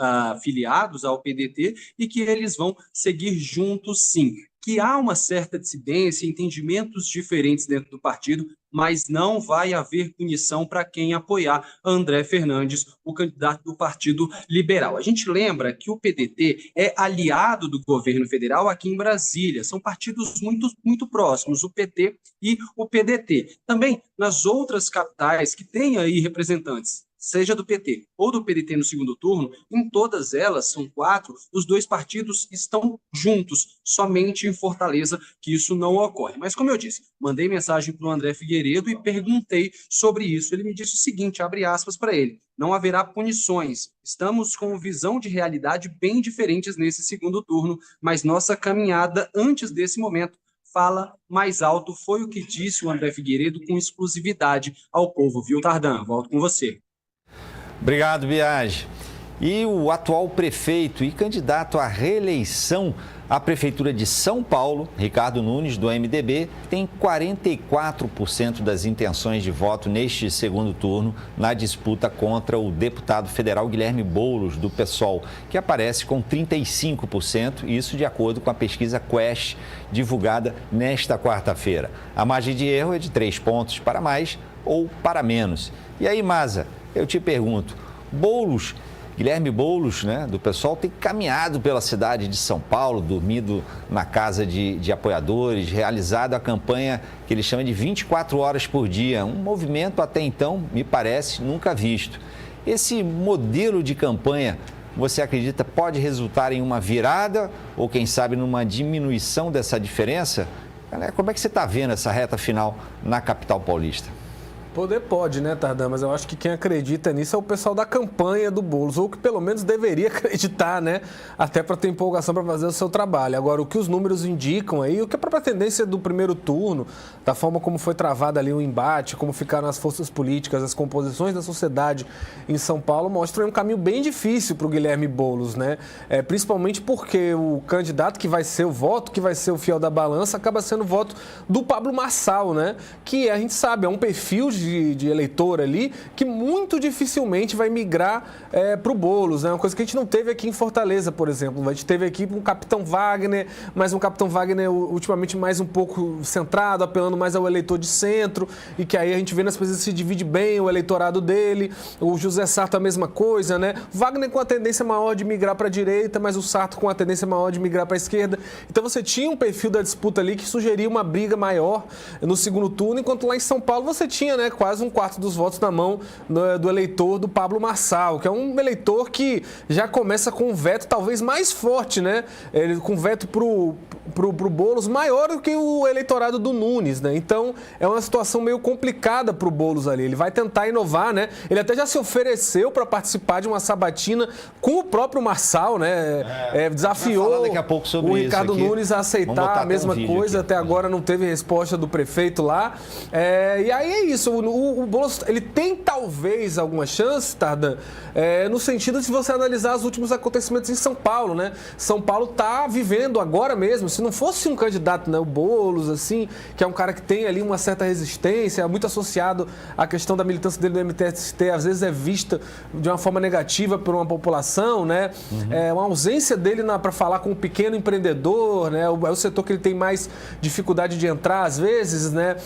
filiados ao PDT e que eles vão seguir juntos sim. Que há uma certa dissidência, entendimentos diferentes dentro do partido, mas não vai haver punição para quem apoiar André Fernandes, o candidato do Partido Liberal. A gente lembra que o PDT é aliado do governo federal aqui em Brasília. São partidos muito próximos, o PT e o PDT. Também nas outras capitais que têm aí representantes, seja do PT ou do PDT no segundo turno, em todas elas, são 4, os dois partidos estão juntos, somente em Fortaleza que isso não ocorre. Mas como eu disse, mandei mensagem para o André Figueiredo e perguntei sobre isso. Ele me disse o seguinte, abre aspas para ele, não haverá punições, estamos com visão de realidade bem diferentes nesse segundo turno, mas nossa caminhada antes desse momento fala mais alto, foi o que disse o André Figueiredo com exclusividade ao povo, viu, Tardan? Volto com você. Obrigado, Biagi. E o atual prefeito e candidato à reeleição à Prefeitura de São Paulo, Ricardo Nunes, do MDB, tem 44% das intenções de voto neste segundo turno na disputa contra o deputado federal Guilherme Boulos, do PSOL, que aparece com 35%, isso de acordo com a pesquisa Quest, divulgada nesta quarta-feira. A margem de erro é de 3 pontos para mais ou para menos. E aí, Maza, eu te pergunto, Guilherme Boulos, né, do PSOL, tem caminhado pela cidade de São Paulo, dormido na casa de apoiadores, realizado a campanha que ele chama de 24 horas por dia, um movimento até então, me parece, nunca visto. Esse modelo de campanha, você acredita, pode resultar em uma virada ou, quem sabe, numa diminuição dessa diferença? Como é que você está vendo essa reta final na capital paulista? Poder pode, né, Tardan? Mas eu acho que quem acredita nisso é o pessoal da campanha do Boulos, ou que pelo menos deveria acreditar, né? Até para ter empolgação para fazer o seu trabalho. Agora, o que os números indicam aí, o que a própria tendência do primeiro turno, da forma como foi travado ali o embate, como ficaram as forças políticas, as composições da sociedade em São Paulo, mostram um caminho bem difícil para o Guilherme Boulos, né? Principalmente porque o candidato que vai ser o voto, que vai ser o fiel da balança, acaba sendo o voto do Pablo Marçal, né? Que a gente sabe, é um perfil de eleitor ali que muito dificilmente vai migrar para o Boulos, né? Uma coisa que a gente não teve aqui em Fortaleza, por exemplo. A gente teve aqui um Capitão Wagner, mas um Capitão Wagner ultimamente mais um pouco centrado, apelando mais ao eleitor de centro, e que aí a gente vê nas pesquisas se divide bem o eleitorado dele. O José Sarto a mesma coisa, né? Wagner com a tendência maior de migrar para a direita, mas o Sarto com a tendência maior de migrar para a esquerda. Então você tinha um perfil da disputa ali que sugeria uma briga maior no segundo turno, enquanto lá em São Paulo você tinha, né, quase um quarto dos votos na mão do eleitor do Pablo Marçal, que é um eleitor que já começa com um veto talvez mais forte, né? Ele, com veto pro Boulos maior do que o eleitorado do Nunes, né? Então é uma situação meio complicada pro Boulos ali. Ele vai tentar inovar, né? Ele até já se ofereceu para participar de uma sabatina com o próprio Marçal, né? Desafiou daqui a pouco sobre o Ricardo isso aqui. Nunes a aceitar a mesma coisa. Até agora não teve resposta do prefeito lá. E aí é isso. O Boulos, ele tem talvez alguma chance, Tardan, no sentido de, se você analisar os últimos acontecimentos em São Paulo, né? São Paulo está vivendo agora mesmo, se não fosse um candidato, né, o Boulos, assim, que é um cara que tem ali uma certa resistência, muito associado à questão da militância dele no MTST, às vezes é vista de uma forma negativa por uma população, né? Uma ausência dele para falar com o pequeno empreendedor, né? É o setor que ele tem mais dificuldade de entrar, às vezes, né?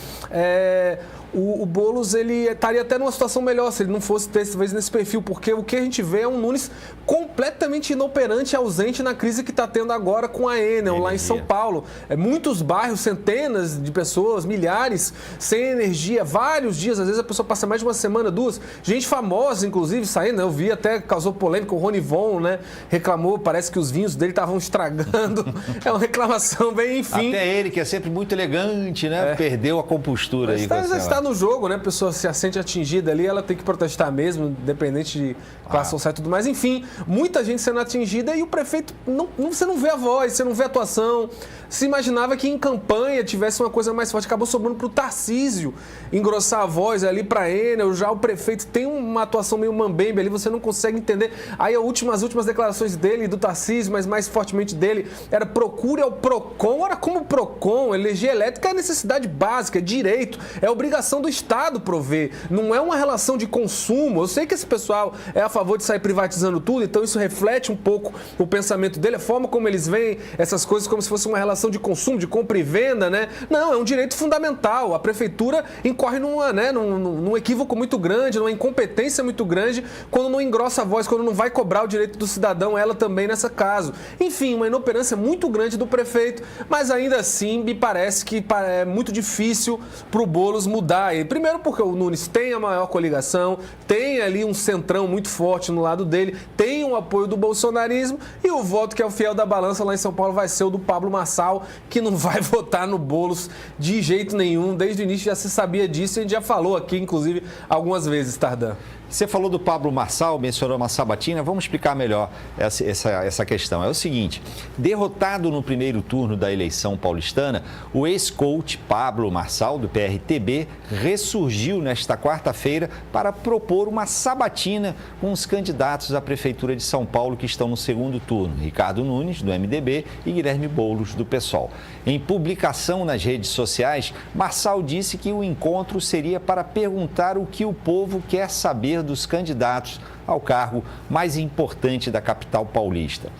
O Boulos, ele estaria até numa situação melhor se ele não fosse talvez nesse perfil, porque o que a gente vê é um Nunes completamente inoperante e ausente na crise que está tendo agora com a Enel, lá em São São Paulo. Muitos bairros, centenas de pessoas, milhares, sem energia, vários dias. Às vezes a pessoa passa mais de uma semana, duas. Gente famosa, inclusive, saindo. Eu vi até, causou polêmica, o Rony Von, né? Reclamou, parece que os vinhos dele estavam estragando. É uma reclamação bem, enfim. Até ele, que é sempre muito elegante, né? Perdeu a compostura aí. Mas está no jogo, né? A pessoa se sente atingida ali, ela tem que protestar mesmo, independente de classe social e tudo mais. Enfim, muita gente sendo atingida e o prefeito, você não vê a voz, você não vê a atuação. Se imaginava que em campanha tivesse uma coisa mais forte, acabou sobrando para o Tarcísio engrossar a voz ali para Enel. Já o prefeito tem uma atuação meio mambembe ali, você não consegue entender. Aí as últimas declarações dele e do Tarcísio, mas mais fortemente dele, era procure ao PROCON. Ora, como o PROCON, energia elétrica é necessidade básica, é direito, é obrigação do Estado prover, não é uma relação de consumo. Eu sei que esse pessoal é a favor de sair privatizando tudo, então isso reflete um pouco o pensamento dele, a forma como eles veem essas coisas como se fosse uma relação de consumo, de compra e venda, né? Não, é um direito fundamental. A prefeitura incorre num equívoco muito grande, numa incompetência muito grande, quando não engrossa a voz, quando não vai cobrar o direito do cidadão, ela também nesse caso. Enfim, uma inoperância muito grande do prefeito, mas ainda assim me parece que é muito difícil para o Boulos mudar. E primeiro porque o Nunes tem a maior coligação, tem ali um centrão muito forte no lado dele, tem um apoio do bolsonarismo e o voto que é o fiel da balança lá em São Paulo vai ser o do Pablo Marçal, que não vai votar no Boulos de jeito nenhum. Desde o início já se sabia disso e a gente já falou aqui, inclusive, algumas vezes, Tardan. Você falou do Pablo Marçal, mencionou uma sabatina, vamos explicar melhor essa questão. É o seguinte, derrotado no primeiro turno da eleição paulistana, o ex-coach Pablo Marçal, do PRTB, ressurgiu nesta quarta-feira para propor uma sabatina com os candidatos à Prefeitura de São Paulo que estão no segundo turno, Ricardo Nunes, do MDB, e Guilherme Boulos, do PSOL. Em publicação nas redes sociais, Marçal disse que o encontro seria para perguntar o que o povo quer saber dos candidatos ao cargo mais importante da capital paulista.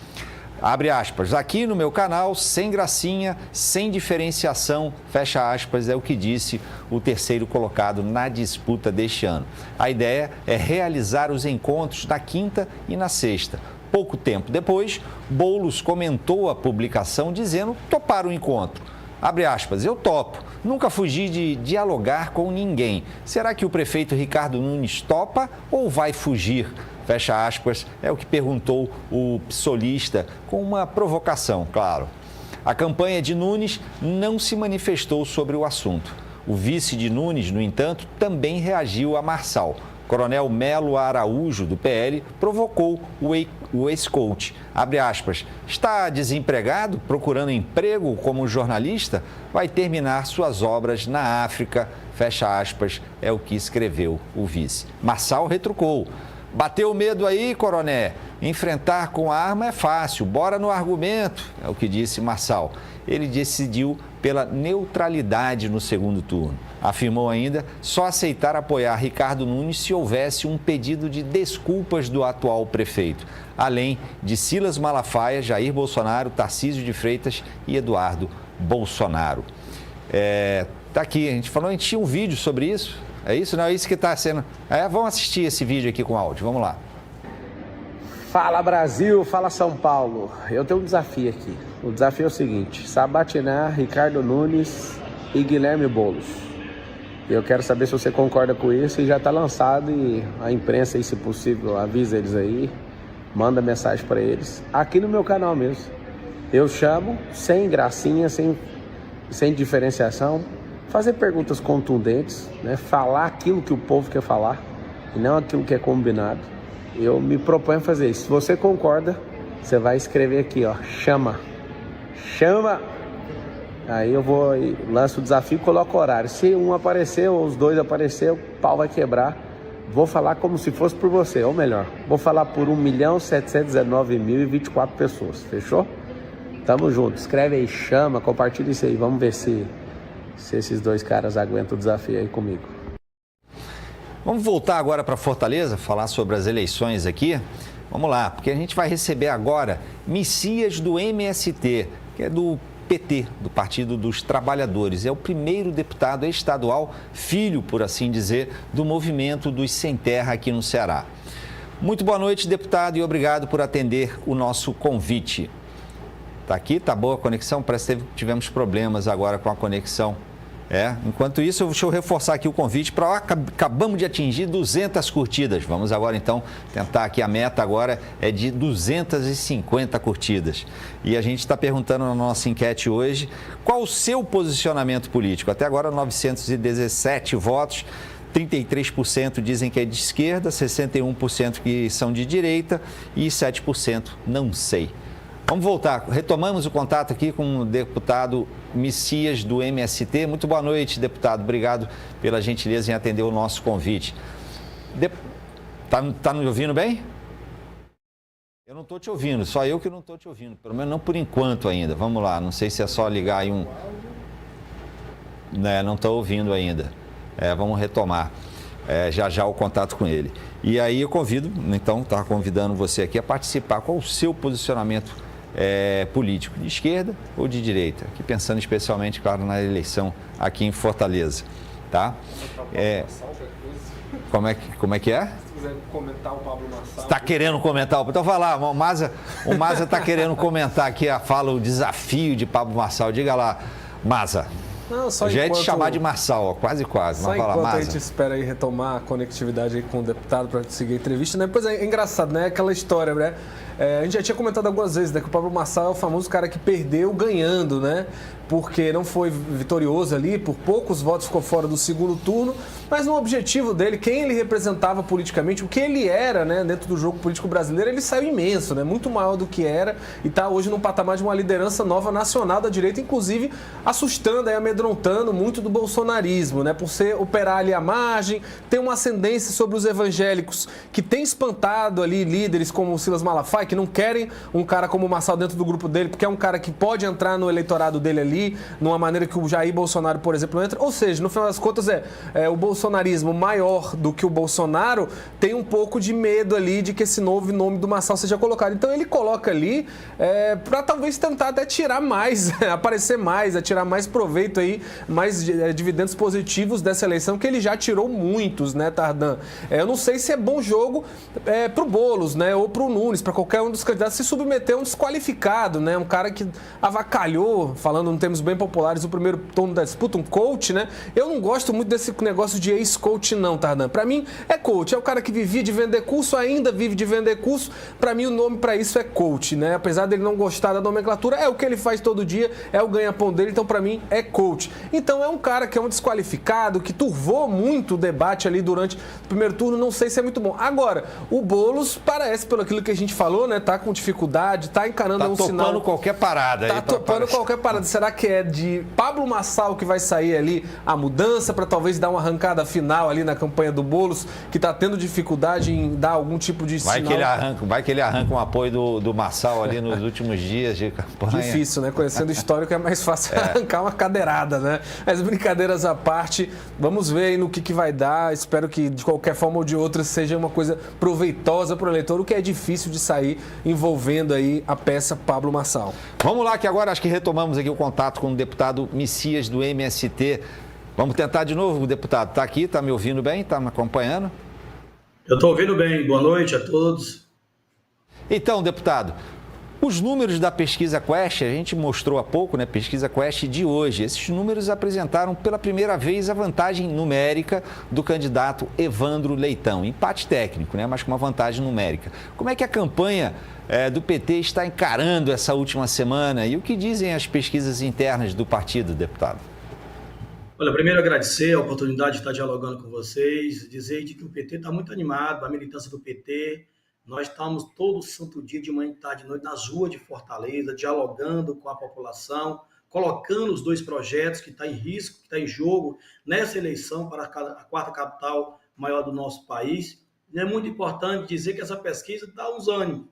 Abre aspas, aqui no meu canal, sem gracinha, sem diferenciação, fecha aspas, é o que disse o terceiro colocado na disputa deste ano. A ideia é realizar os encontros na quinta e na sexta. Pouco tempo depois, Boulos comentou a publicação dizendo topar o encontro. Abre aspas, eu topo. Nunca fugi de dialogar com ninguém. Será que o prefeito Ricardo Nunes topa ou vai fugir? Fecha aspas, é o que perguntou o psolista com uma provocação, claro. A campanha de Nunes não se manifestou sobre o assunto. O vice de Nunes, no entanto, também reagiu a Marçal. Coronel Melo Araújo, do PL, provocou o ex-coach. Abre aspas, está desempregado, procurando emprego como jornalista? Vai terminar suas obras na África, fecha aspas, é o que escreveu o vice. Marçal retrucou. Bateu medo aí, coronel? Enfrentar com a arma é fácil, bora no argumento, é o que disse Marçal. Ele decidiu pela neutralidade no segundo turno. Afirmou ainda só aceitar apoiar Ricardo Nunes se houvesse um pedido de desculpas do atual prefeito, além de Silas Malafaia, Jair Bolsonaro, Tarcísio de Freitas e Eduardo Bolsonaro. Tá aqui, a gente tinha um vídeo sobre isso, é isso? Não é isso que está sendo... vamos assistir esse vídeo aqui com áudio, vamos lá. Fala Brasil, fala São Paulo. Eu tenho um desafio aqui. O desafio é o seguinte, sabatinar Ricardo Nunes e Guilherme Boulos. Eu quero saber se você concorda com isso e já está lançado e a imprensa aí, se possível, avisa eles aí, manda mensagem para eles, aqui no meu canal mesmo. Eu chamo, sem gracinha, sem diferenciação, fazer perguntas contundentes, né? Falar aquilo que o povo quer falar e não aquilo que é combinado. Eu me proponho a fazer isso. Se você concorda, você vai escrever aqui, ó, chama. Aí eu lanço o desafio e coloco o horário. Se um aparecer ou os dois aparecer, o pau vai quebrar. Vou falar como se fosse por você, ou melhor, vou falar por 1.719.024 pessoas, fechou? Tamo junto, escreve aí, chama, compartilha isso aí, vamos ver se esses dois caras aguentam o desafio aí comigo. Vamos voltar agora para Fortaleza, falar sobre as eleições aqui. Vamos lá, porque a gente vai receber agora Messias do MST, que é do PT, do Partido dos Trabalhadores. É o primeiro deputado estadual, filho, por assim dizer, do movimento dos Sem Terra aqui no Ceará. Muito boa noite, deputado, e obrigado por atender o nosso convite. Tá aqui? Tá boa a conexão? Parece que tivemos problemas agora com a conexão. Enquanto isso, deixa eu reforçar aqui o convite para... Acabamos de atingir 200 curtidas. Vamos agora, então, tentar aqui. A meta agora é de 250 curtidas. E a gente está perguntando na nossa enquete hoje qual o seu posicionamento político. Até agora, 917 votos. 33% dizem que é de esquerda, 61% que são de direita e 7% não sei. Vamos voltar. Retomamos o contato aqui com o deputado Messias, do MST. Muito boa noite, deputado. Obrigado pela gentileza em atender o nosso convite. Tá me ouvindo bem? Eu não estou te ouvindo, só eu que não estou te ouvindo. Pelo menos não por enquanto ainda. Vamos lá, não sei se é só ligar aí um... Não estou ouvindo ainda. Vamos retomar já o contato com ele. E aí eu convido, então, estava convidando você aqui a participar. Qual o seu posicionamento político, de esquerda ou de direita? Aqui pensando especialmente, claro, na eleição aqui em Fortaleza, tá? Como é que é? Se quiser comentar o Pablo Marçal. Está querendo comentar? Então vai lá, o Maza está querendo comentar aqui o desafio de Pablo Marçal. Diga lá, Maza. Não, só já ia te chamar de Marçal, ó, quase. Só mas vai lá, enquanto Maza. a gente espera aí retomar a conectividade aí com o deputado para seguir a entrevista, né? Pois é engraçado, né? Aquela história, né? A gente já tinha comentado algumas vezes, né? Que o Pablo Marçal é o famoso cara que perdeu ganhando, né? Porque não foi vitorioso ali, por poucos votos ficou fora do segundo turno, mas no objetivo dele, quem ele representava politicamente, o que ele era, né, dentro do jogo político brasileiro, ele saiu imenso, né, muito maior do que era e está hoje num patamar de uma liderança nova nacional da direita, inclusive assustando e amedrontando muito do bolsonarismo, né, por operar ali à margem, tem uma ascendência sobre os evangélicos que tem espantado ali líderes como o Silas Malafaia, que não querem um cara como o Marçal dentro do grupo dele, porque é um cara que pode entrar no eleitorado dele ali, numa maneira que o Jair Bolsonaro, por exemplo, entra. Ou seja, no final das contas, o bolsonarismo maior do que o Bolsonaro tem um pouco de medo ali de que esse novo nome do Marçal seja colocado. Então ele coloca ali para talvez tentar até tirar mais, aparecer mais, tirar mais proveito aí, mais dividendos positivos dessa eleição, que ele já tirou muitos, né, Tardan? Eu não sei se é bom jogo pro Boulos, né, ou pro Nunes, para qualquer um dos candidatos se submeter a um desqualificado, né, um cara que avacalhou, falando em termos bem populares, o primeiro turno da disputa, um coach, né? Eu não gosto muito desse negócio de ex-coach não, Tardan. Pra mim é coach, é o cara que vivia de vender curso, ainda vive de vender curso. Pra mim o nome pra isso é coach, né? Apesar dele não gostar da nomenclatura, é o que ele faz todo dia, é o ganha-pão dele, então pra mim é coach. Então é um cara que é um desqualificado, que turvou muito o debate ali durante o primeiro turno, não sei se é muito bom. Agora, o Boulos parece, pelo aquilo que a gente falou, né? Tá com dificuldade, tá encarando um sinal... Tá topando qualquer parada. Tá topando qualquer parada. Será que é de Pablo Marçal que vai sair ali a mudança para talvez dar uma arrancada final ali na campanha do Boulos, que está tendo dificuldade em dar algum tipo de sinal? Vai que ele arranca um apoio do Marçal ali nos últimos dias de campanha. Difícil, né? Conhecendo o histórico é mais fácil arrancar uma cadeirada, né? Mas brincadeiras à parte, vamos ver aí no que vai dar. Espero que de qualquer forma ou de outra seja uma coisa proveitosa para o eleitor, o que é difícil de sair envolvendo aí a peça Pablo Marçal. Vamos lá, que agora acho que retomamos aqui o contato com o deputado Messias, do MST. Vamos tentar de novo, deputado. Está aqui, está me ouvindo bem? Está me acompanhando? Eu estou ouvindo bem. Boa noite a todos. Então, deputado, os números da pesquisa Quest, a gente mostrou há pouco, né? Pesquisa Quest de hoje. Esses números apresentaram pela primeira vez a vantagem numérica do candidato Evandro Leitão. Empate técnico, né? Mas com uma vantagem numérica. Como é que a campanha do PT está encarando essa última semana e o que dizem as pesquisas internas do partido, deputado? Olha, primeiro agradecer a oportunidade de estar dialogando com vocês, dizer que o PT está muito animado, a militância do PT. Nós estamos todo santo dia, de manhã, de tarde, de noite, nas ruas de Fortaleza, dialogando com a população, colocando os dois projetos que estão em risco, que estão em jogo nessa eleição para a quarta capital maior do nosso país. E é muito importante dizer que essa pesquisa dá uns ânimos.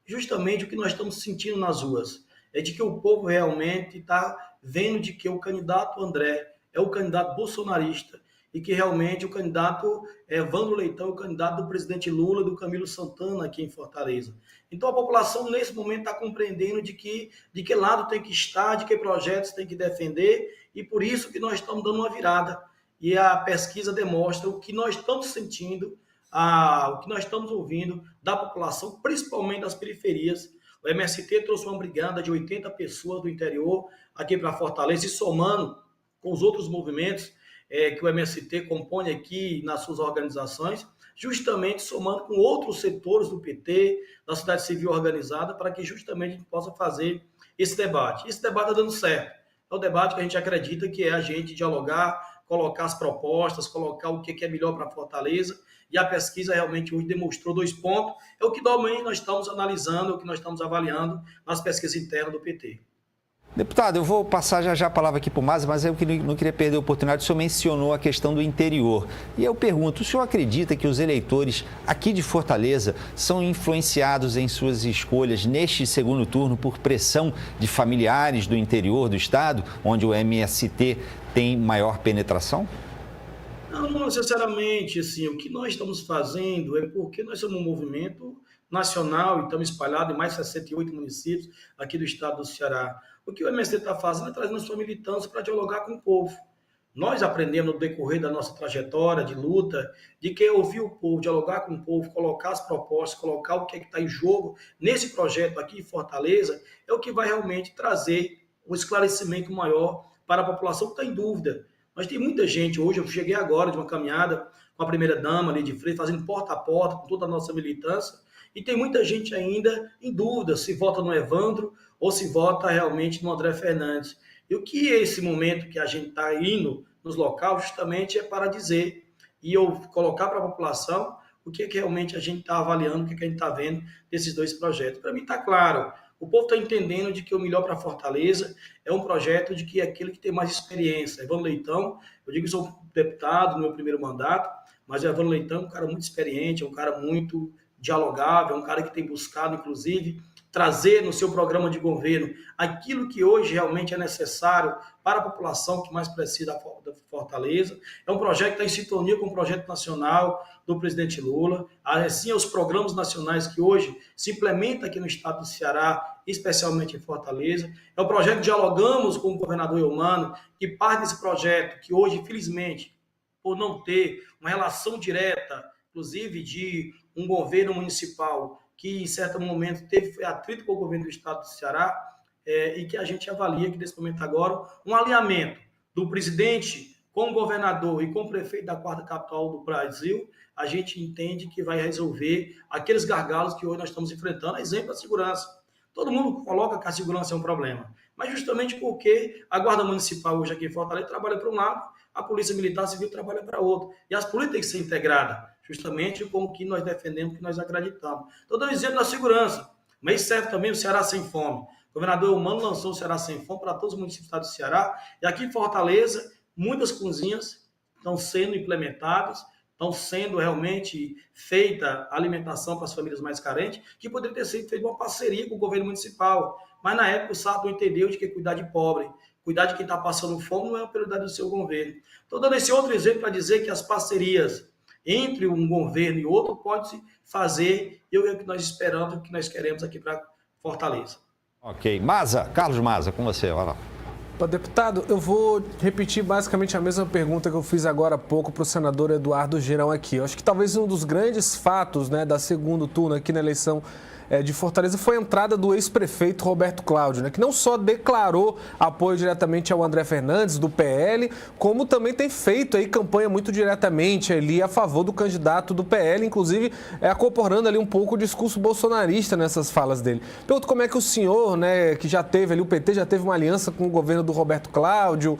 Justamente o que nós estamos sentindo nas ruas é de que o povo realmente está vendo de que o candidato André é o candidato bolsonarista e que realmente o candidato Evandro Leitão é o candidato do presidente Lula, do Camilo Santana aqui em Fortaleza. Então a população nesse momento está compreendendo de que lado tem que estar, de que projetos tem que defender e por isso que nós estamos dando uma virada. E a pesquisa demonstra o que nós estamos sentindo, o que nós estamos ouvindo da população, principalmente das periferias, O MST trouxe uma brigada de 80 pessoas do interior aqui para Fortaleza, e somando com os outros movimentos que o MST compõe aqui nas suas organizações, justamente somando com outros setores do PT, da sociedade civil organizada, para que justamente a gente possa fazer esse debate. Esse debate está dando certo. É o debate que a gente acredita que é a gente dialogar, colocar as propostas, colocar o que é melhor para Fortaleza, e a pesquisa realmente hoje demonstrou 2 pontos. É o que também nós estamos analisando, é o que nós estamos avaliando nas pesquisas internas do PT. Deputado, eu vou passar já a palavra aqui para o Maza, mas eu não queria perder a oportunidade. O senhor mencionou a questão do interior. E eu pergunto, o senhor acredita que os eleitores aqui de Fortaleza são influenciados em suas escolhas neste segundo turno por pressão de familiares do interior do estado, onde o MST tem maior penetração? Não necessariamente, assim, o que nós estamos fazendo é porque nós somos um movimento nacional e estamos espalhados em mais de 68 municípios aqui do estado do Ceará. O que o MST está fazendo é trazendo sua militância para dialogar com o povo. Nós aprendemos no decorrer da nossa trajetória de luta, de que ouvir o povo, dialogar com o povo, colocar as propostas, colocar o que está em jogo nesse projeto aqui em Fortaleza, é o que vai realmente trazer um esclarecimento maior para a população que está em dúvida. Mas tem muita gente, hoje eu cheguei agora de uma caminhada com a primeira-dama ali de frente, fazendo porta a porta com toda a nossa militância, e tem muita gente ainda em dúvida se vota no Evandro ou se vota realmente no André Fernandes. E o que é esse momento que a gente está indo nos locais justamente é para dizer e eu colocar para a população o que realmente a gente está avaliando, o que a gente está vendo desses 2 projetos. Para mim está claro, o povo está entendendo de que o melhor para Fortaleza é um projeto de que é aquele que tem mais experiência. Evandro Leitão, eu digo que sou deputado no meu primeiro mandato, mas o Evandro Leitão é um cara muito experiente, é um cara muito dialogável, é um cara que tem buscado, inclusive, trazer no seu programa de governo aquilo que hoje realmente é necessário para a população que mais precisa da Fortaleza. É um projeto que está em sintonia com o projeto nacional do presidente Lula, assim os programas nacionais que hoje se implementam aqui no estado do Ceará, especialmente em Fortaleza. É um projeto que dialogamos com o governador Eumano, que parte desse projeto, que hoje, infelizmente, por não ter uma relação direta, inclusive de um governo municipal que, em certo momento, teve atrito com o governo do estado do Ceará, e que a gente avalia que, nesse momento agora, um alinhamento do presidente com o governador e com o prefeito da 4ª capital do Brasil, a gente entende que vai resolver aqueles gargalos que hoje nós estamos enfrentando. Exemplo, a segurança. Todo mundo coloca que a segurança é um problema, mas justamente porque a Guarda Municipal hoje aqui em Fortaleza trabalha para um lado, a Polícia Militar Civil trabalha para outro, e as políticas têm que ser integradas, justamente com o que nós defendemos, que nós acreditamos. Estou dando exemplo da segurança, mas serve também o Ceará Sem Fome. O governador Eumano lançou o Ceará Sem Fome para todos os municípios do estado do Ceará, e aqui em Fortaleza, muitas cozinhas estão sendo implementadas, estão sendo realmente feita alimentação para as famílias mais carentes, que poderia ter sido feita uma parceria com o governo municipal, mas na época o Estado entendeu de que cuidar de pobre, cuidar de quem está passando fome não é uma prioridade do seu governo. Estou dando esse outro exemplo para dizer que as parcerias entre um governo e outro pode se fazer, e é o que nós esperamos, o que nós queremos aqui para Fortaleza. Ok. Maza, Carlos Maza, com você, vai lá. Deputado, eu vou repetir basicamente a mesma pergunta que eu fiz agora há pouco para o senador Eduardo Girão aqui. Eu acho que talvez um dos grandes fatos, né, da segundo turno aqui na eleição de Fortaleza foi a entrada do ex-prefeito Roberto Cláudio, né, que não só declarou apoio diretamente ao André Fernandes, do PL, como também tem feito aí campanha muito diretamente ali a favor do candidato do PL, inclusive acorporando ali um pouco o discurso bolsonarista nessas falas dele. Pergunto como é que o senhor, né, que já teve ali, o PT já teve uma aliança com o governo do Roberto Cláudio,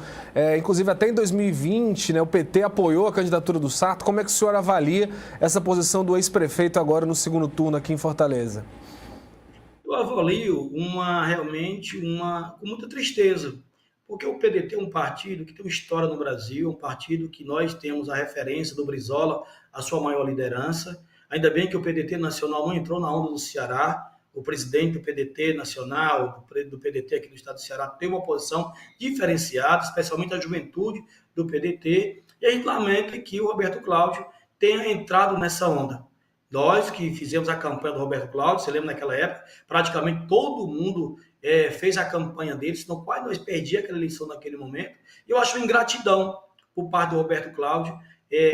inclusive até em 2020, né, o PT apoiou a candidatura do Sarto, como é que o senhor avalia essa posição do ex-prefeito agora no segundo turno aqui em Fortaleza? Eu avalio realmente com muita tristeza, porque o PDT é um partido que tem uma história no Brasil, um partido que nós temos a referência do Brizola, a sua maior liderança. Ainda bem que o PDT nacional não entrou na onda do Ceará. O presidente do PDT nacional, do PDT aqui no estado do Ceará, tem uma posição diferenciada, especialmente a juventude do PDT, e a gente lamenta que o Roberto Cláudio tenha entrado nessa onda. Nós que fizemos a campanha do Roberto Cláudio, você lembra naquela época, praticamente todo mundo fez a campanha dele, senão quase nós perdíamos aquela eleição naquele momento. E eu acho uma ingratidão por parte do Roberto Cláudio,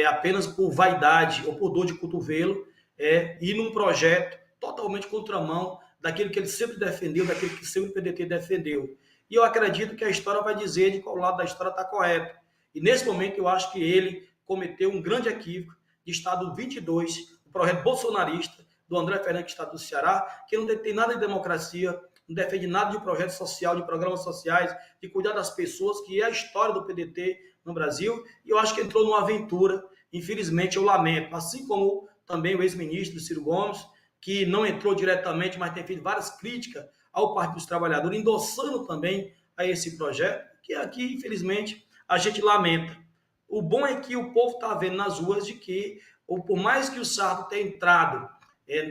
apenas por vaidade ou por dor de cotovelo, ir num projeto totalmente contramão daquilo que ele sempre defendeu, daquilo que sempre o PDT defendeu. E eu acredito que a história vai dizer de qual lado da história está correto. E nesse momento eu acho que ele cometeu um grande equívoco de Estado 22, o projeto bolsonarista do André Fernandes, Estado do Ceará, que não tem nada de democracia, não defende nada de projeto social, de programas sociais, de cuidar das pessoas, que é a história do PDT no Brasil. E eu acho que entrou numa aventura, infelizmente eu lamento, assim como também o ex-ministro Ciro Gomes, que não entrou diretamente, mas tem feito várias críticas ao Partido dos Trabalhadores, endossando também a esse projeto, que aqui, infelizmente, a gente lamenta. O bom é que o povo está vendo nas ruas de que, por mais que o Sarto tenha entrado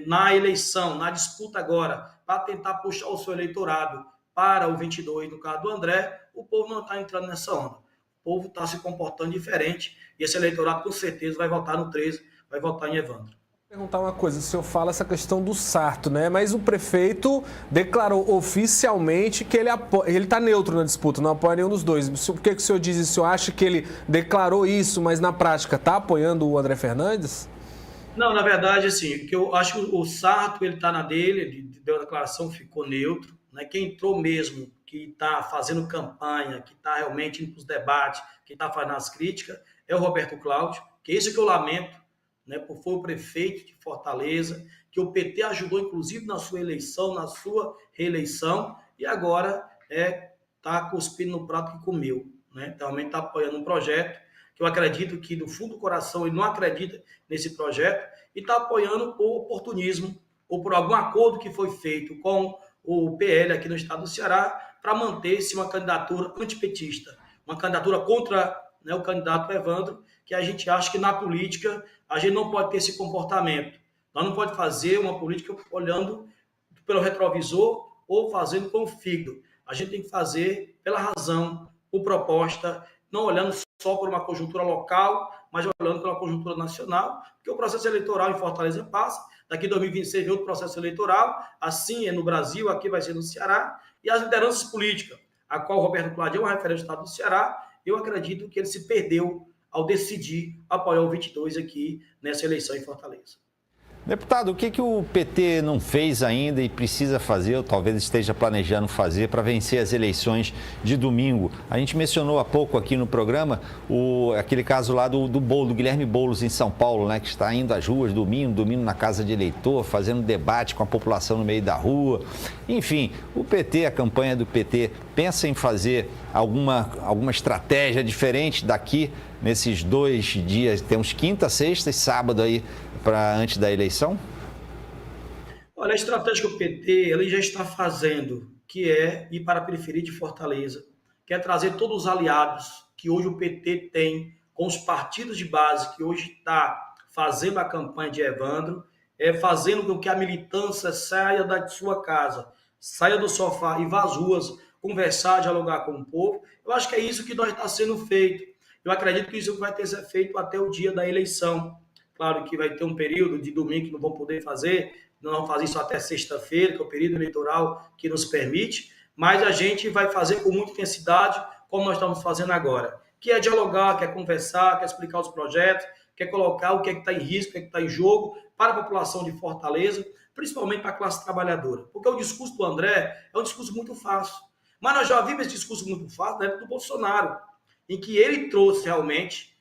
na eleição, na disputa agora, para tentar puxar o seu eleitorado para o 22, no caso do André, o povo não está entrando nessa onda. O povo está se comportando diferente e esse eleitorado, com certeza, vai votar no 13, vai votar em Evandro. Perguntar uma coisa, o senhor fala essa questão do Sarto, né? Mas o prefeito declarou oficialmente que ele está neutro na disputa, não apoia nenhum dos dois. Por que o senhor diz isso? O senhor acha que ele declarou isso, mas na prática está apoiando o André Fernandes? Não, na verdade, assim, que eu acho que o Sarto, ele está na dele, ele deu a declaração, ficou neutro, né? Quem entrou mesmo, que está fazendo campanha, que está realmente indo para os debates, que está fazendo as críticas, é o Roberto Cláudio, que é isso que eu lamento, né? Foi o prefeito de Fortaleza, que o PT ajudou, inclusive, na sua eleição, na sua reeleição, e agora está cuspindo no prato que comeu, né? Realmente está apoiando um projeto que eu acredito que, do fundo do coração, ele não acredita nesse projeto e está apoiando por oportunismo ou por algum acordo que foi feito com o PL aqui no estado do Ceará para manter-se uma candidatura antipetista, uma candidatura contra, né, o candidato Evandro, que a gente acha que na política a gente não pode ter esse comportamento. Nós não podemos fazer uma política olhando pelo retrovisor ou fazendo com o fígado. A gente tem que fazer pela razão, por proposta, não olhando só por uma conjuntura local, mas olhando pela conjuntura nacional, porque o processo eleitoral em Fortaleza passa, daqui em 2026 vem outro processo eleitoral, assim é no Brasil, aqui vai ser no Ceará, e as lideranças políticas, a qual o Roberto Cláudio é uma referência do estado do Ceará, eu acredito que ele se perdeu ao decidir apoiar o 22 aqui nessa eleição em Fortaleza. Deputado, o que o PT não fez ainda e precisa fazer, ou talvez esteja planejando fazer, para vencer as eleições de domingo? A gente mencionou há pouco aqui no programa aquele caso lá do Guilherme Boulos em São Paulo, né, que está indo às ruas domingo na casa de eleitor, fazendo debate com a população no meio da rua. Enfim, o PT, a campanha do PT, pensa em fazer alguma estratégia diferente daqui nesses 2 dias? Temos quinta, sexta e sábado aí para antes da eleição? Olha, a estratégia que o PT ele já está fazendo, que é ir para a periferia de Fortaleza, que é trazer todos os aliados que hoje o PT tem com os partidos de base, que hoje está fazendo a campanha de Evandro, fazendo com que a militância saia da sua casa, saia do sofá e vá às ruas conversar, dialogar com o povo. Eu acho que é isso que está sendo feito. Eu acredito que isso vai ter sido feito até o dia da eleição. Claro que vai ter um período de domingo que não vão poder fazer, não vão fazer isso até sexta-feira, que é o período eleitoral que nos permite, mas a gente vai fazer com muita intensidade, como nós estamos fazendo agora, que é dialogar, quer conversar, quer explicar os projetos, quer colocar o que é que está em risco, o que é que está em jogo para a população de Fortaleza, principalmente para a classe trabalhadora. Porque o discurso do André é um discurso muito fácil. Mas nós já vimos esse discurso muito fácil na época do Bolsonaro, em que ele trouxe realmente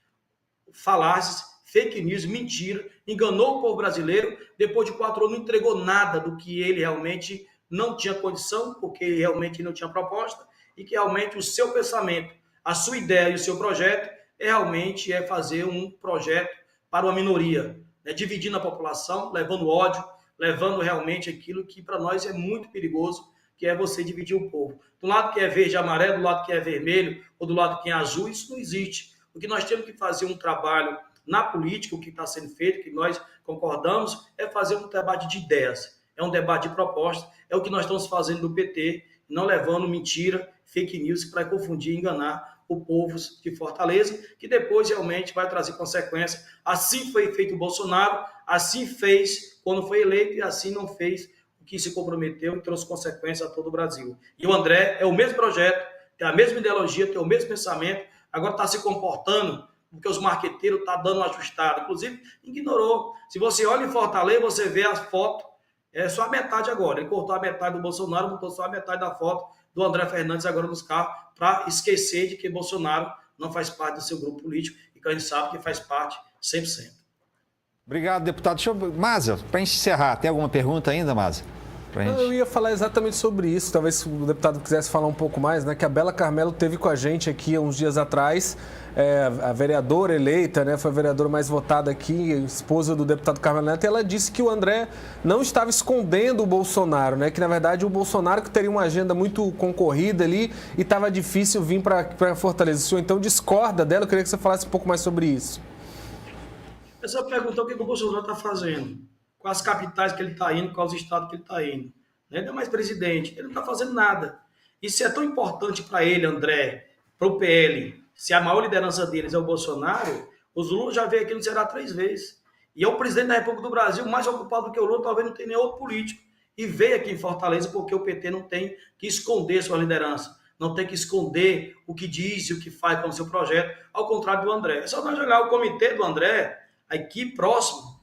falácias, fake news, mentira, enganou o povo brasileiro, depois de 4 anos não entregou nada do que ele realmente não tinha condição, porque realmente não tinha proposta, e que realmente o seu pensamento, a sua ideia e o seu projeto realmente é fazer um projeto para uma minoria, né? Dividindo a população, levando ódio, levando realmente aquilo que para nós é muito perigoso, que é você dividir o povo. Do lado que é verde e amarelo, do lado que é vermelho, ou do lado que é azul, isso não existe. O que nós temos que fazer um trabalho na política, o que está sendo feito, que nós concordamos, é fazer um debate de ideias, é um debate de propostas, é o que nós estamos fazendo no PT, não levando mentira, fake news, para confundir e enganar o povo de Fortaleza, que depois realmente vai trazer consequências. Assim foi feito o Bolsonaro, assim fez quando foi eleito e assim não fez o que se comprometeu e trouxe consequências a todo o Brasil. E o André é o mesmo projeto, tem a mesma ideologia, tem o mesmo pensamento, agora está se comportando porque os marqueteiros estão dando uma ajustada. Inclusive, ignorou. Se você olha em Fortaleza, você vê as fotos É só a metade agora. Ele cortou a metade do Bolsonaro, botou só a metade da foto do André Fernandes agora nos carros, para esquecer de que Bolsonaro não faz parte do seu grupo político e que a gente sabe que faz parte 100%. Obrigado, deputado. Maza, para encerrar, tem alguma pergunta ainda, Maza? Eu ia falar exatamente sobre isso, talvez se o deputado quisesse falar um pouco mais, né? Que a Bela Carmelo teve com a gente aqui há uns dias atrás, a vereadora eleita, né? Foi a vereadora mais votada aqui, esposa do deputado Carmelo Neto, e ela disse que o André não estava escondendo o Bolsonaro, né? Que na verdade o Bolsonaro que teria uma agenda muito concorrida ali e estava difícil vir para Fortaleza. O senhor então discorda dela? Eu queria que você falasse um pouco mais sobre isso. Essa pergunta é o que o Bolsonaro está fazendo. Quais capitais que ele está indo, quais estados que ele está indo. Ele não é mais presidente, ele não está fazendo nada. Isso é tão importante para ele, André, para o PL. Se a maior liderança deles é o Bolsonaro, o Lula já veio aqui no Ceará 3 vezes. E é o presidente da República do Brasil mais ocupado do que o Lula, talvez não tenha nem outro político. E veio aqui em Fortaleza porque o PT não tem que esconder sua liderança. Não tem que esconder o que diz e o que faz com o seu projeto, ao contrário do André. É só nós olhar o comitê do André, aqui próximo,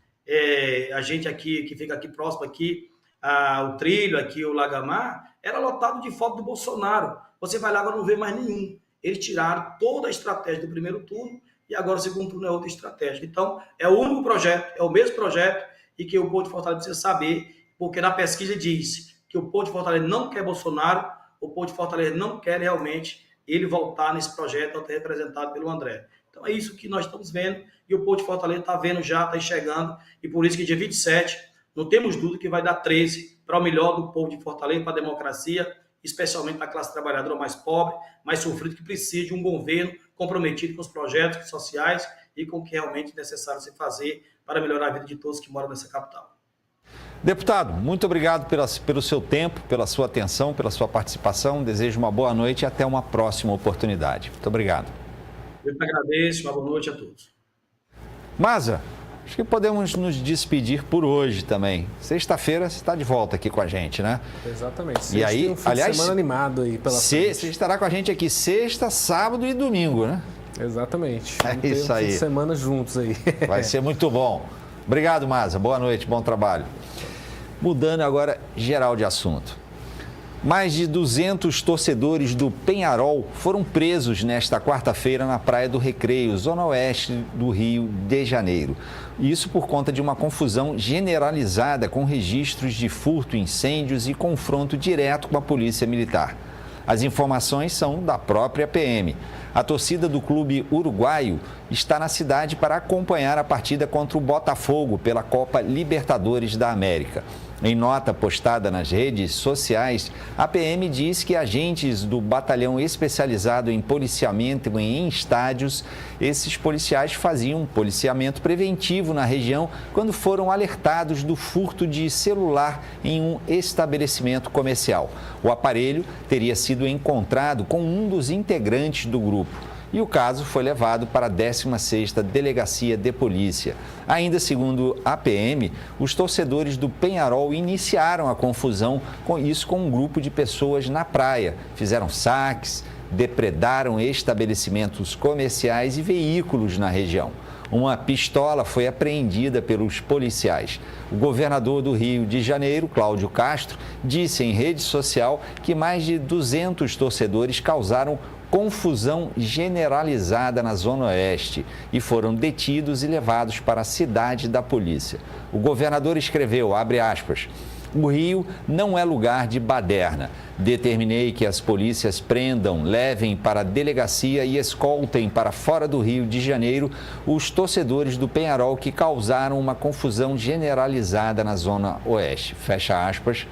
a gente aqui, que fica aqui próximo, aqui, o Trilho, aqui o Lagamar, era lotado de foto do Bolsonaro. Você vai lá, agora não vê mais nenhum. Eles tiraram toda a estratégia do primeiro turno e agora o segundo turno é outra estratégia. Então, é o único projeto, é o mesmo projeto e que o povo de Fortaleza precisa saber, porque na pesquisa diz que o povo de Fortaleza não quer Bolsonaro, o povo de Fortaleza não quer realmente ele voltar nesse projeto, até representado pelo André. Então, é isso que nós estamos vendo e o povo de Fortaleza está vendo já, está enxergando, e por isso que dia 27, não temos dúvida que vai dar 13 para o melhor do povo de Fortaleza, para a democracia, especialmente para a classe trabalhadora mais pobre, mais sofrida, que precisa de um governo comprometido com os projetos sociais e com o que realmente é necessário se fazer para melhorar a vida de todos que moram nessa capital. Deputado, muito obrigado pelo seu tempo, pela sua atenção, pela sua participação. Desejo uma boa noite e até uma próxima oportunidade. Muito obrigado. Eu que agradeço, uma boa noite a todos. Maza, acho que podemos nos despedir por hoje também. Sexta-feira você está de volta aqui com a gente, né? Exatamente. E aí, tem um fim de semana animado aí pela frente. Você estará com a gente aqui sexta, sábado e domingo, né? Exatamente. É isso aí. Fim de semana juntos aí. Vai ser muito bom. Obrigado, Maza. Boa noite, bom trabalho. Mudando agora geral de assunto. Mais de 200 torcedores do Peñarol foram presos nesta quarta-feira na Praia do Recreio, zona oeste do Rio de Janeiro. Isso por conta de uma confusão generalizada com registros de furto, incêndios e confronto direto com a polícia militar. As informações são da própria PM. A torcida do clube uruguaio está na cidade para acompanhar a partida contra o Botafogo pela Copa Libertadores da América. Em nota postada nas redes sociais, a PM diz que agentes do batalhão especializado em policiamento em estádios, esses policiais faziam policiamento preventivo na região quando foram alertados do furto de celular em um estabelecimento comercial. O aparelho teria sido encontrado com um dos integrantes do grupo. E o caso foi levado para a 16ª Delegacia de Polícia. Ainda segundo a PM, os torcedores do Peñarol iniciaram a confusão com um grupo de pessoas na praia. Fizeram saques, depredaram estabelecimentos comerciais e veículos na região. Uma pistola foi apreendida pelos policiais. O governador do Rio de Janeiro, Cláudio Castro, disse em rede social que mais de 200 torcedores causaram confusão generalizada na Zona Oeste e foram detidos e levados para a cidade da polícia. O governador escreveu, abre aspas, o Rio não é lugar de baderna. Determinei que as polícias prendam, levem para a delegacia e escoltem para fora do Rio de Janeiro os torcedores do Peñarol que causaram uma confusão generalizada na Zona Oeste. Fecha aspas.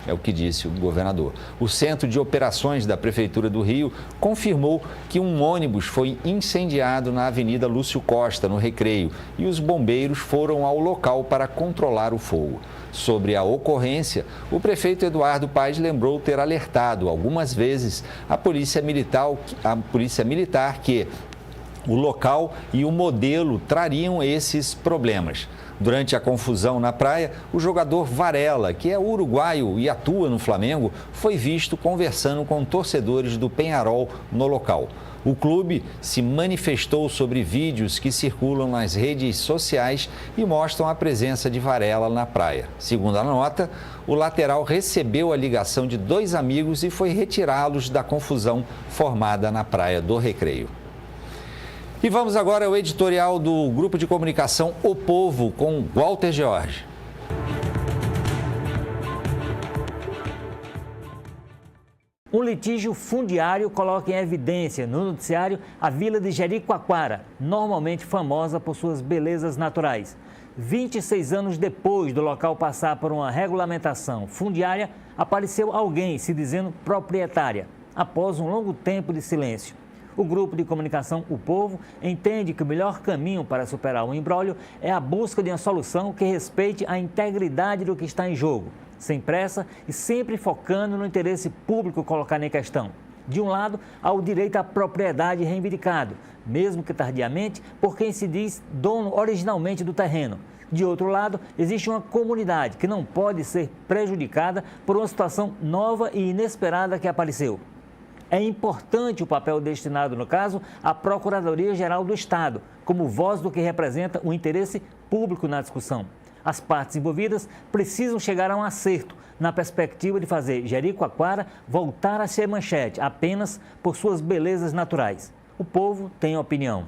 É o que disse o governador. O Centro de Operações da Prefeitura do Rio confirmou que um ônibus foi incendiado na Avenida Lúcio Costa, no Recreio, e os bombeiros foram ao local para controlar o fogo. Sobre a ocorrência, o prefeito Eduardo Paes lembrou ter alertado algumas vezes a Polícia Militar que o local e o modelo trariam esses problemas. Durante a confusão na praia, o jogador Varela, que é uruguaio e atua no Flamengo, foi visto conversando com torcedores do Peñarol no local. O clube se manifestou sobre vídeos que circulam nas redes sociais e mostram a presença de Varela na praia. Segundo a nota, o lateral recebeu a ligação de 2 amigos e foi retirá-los da confusão formada na Praia do Recreio. E vamos agora ao editorial do Grupo de Comunicação O Povo, com Walter George. Um litígio fundiário coloca em evidência no noticiário a vila de Jericoacoara, normalmente famosa por suas belezas naturais. 26 anos depois do local passar por uma regulamentação fundiária, apareceu alguém se dizendo proprietária, após um longo tempo de silêncio. O Grupo de Comunicação O Povo entende que o melhor caminho para superar o imbróglio é a busca de uma solução que respeite a integridade do que está em jogo, sem pressa e sempre focando no interesse público colocado em questão. De um lado, há o direito à propriedade reivindicado, mesmo que tardiamente, por quem se diz dono originalmente do terreno. De outro lado, existe uma comunidade que não pode ser prejudicada por uma situação nova e inesperada que apareceu. É importante o papel destinado, no caso, à Procuradoria-Geral do Estado, como voz do que representa o interesse público na discussão. As partes envolvidas precisam chegar a um acerto, na perspectiva de fazer Jericoacoara voltar a ser manchete apenas por suas belezas naturais. O povo tem opinião.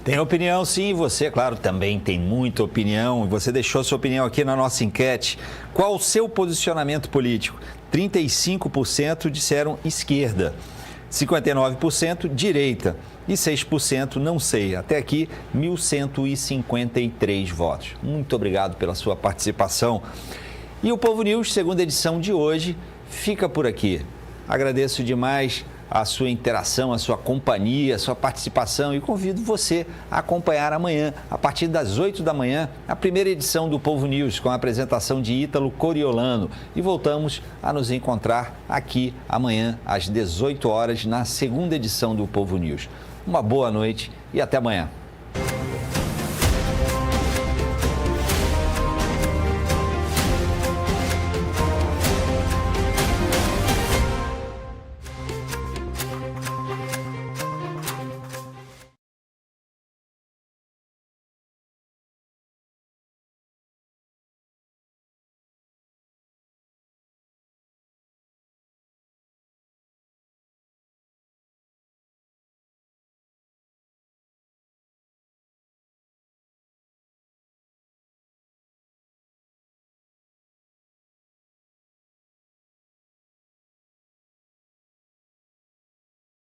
Tem opinião, sim. Você, claro, também tem muita opinião. Você deixou sua opinião aqui na nossa enquete. Qual o seu posicionamento político? 35% disseram esquerda, 59% direita e 6% não sei. Até aqui, 1.153 votos. Muito obrigado pela sua participação. E o Povo News, segunda edição de hoje, fica por aqui. Agradeço demais a sua interação, a sua companhia, a sua participação e convido você a acompanhar amanhã, a partir das 8 da manhã, a primeira edição do Povo News com a apresentação de Ítalo Coriolano. E voltamos a nos encontrar aqui amanhã às 18 horas na segunda edição do Povo News. Uma boa noite e até amanhã.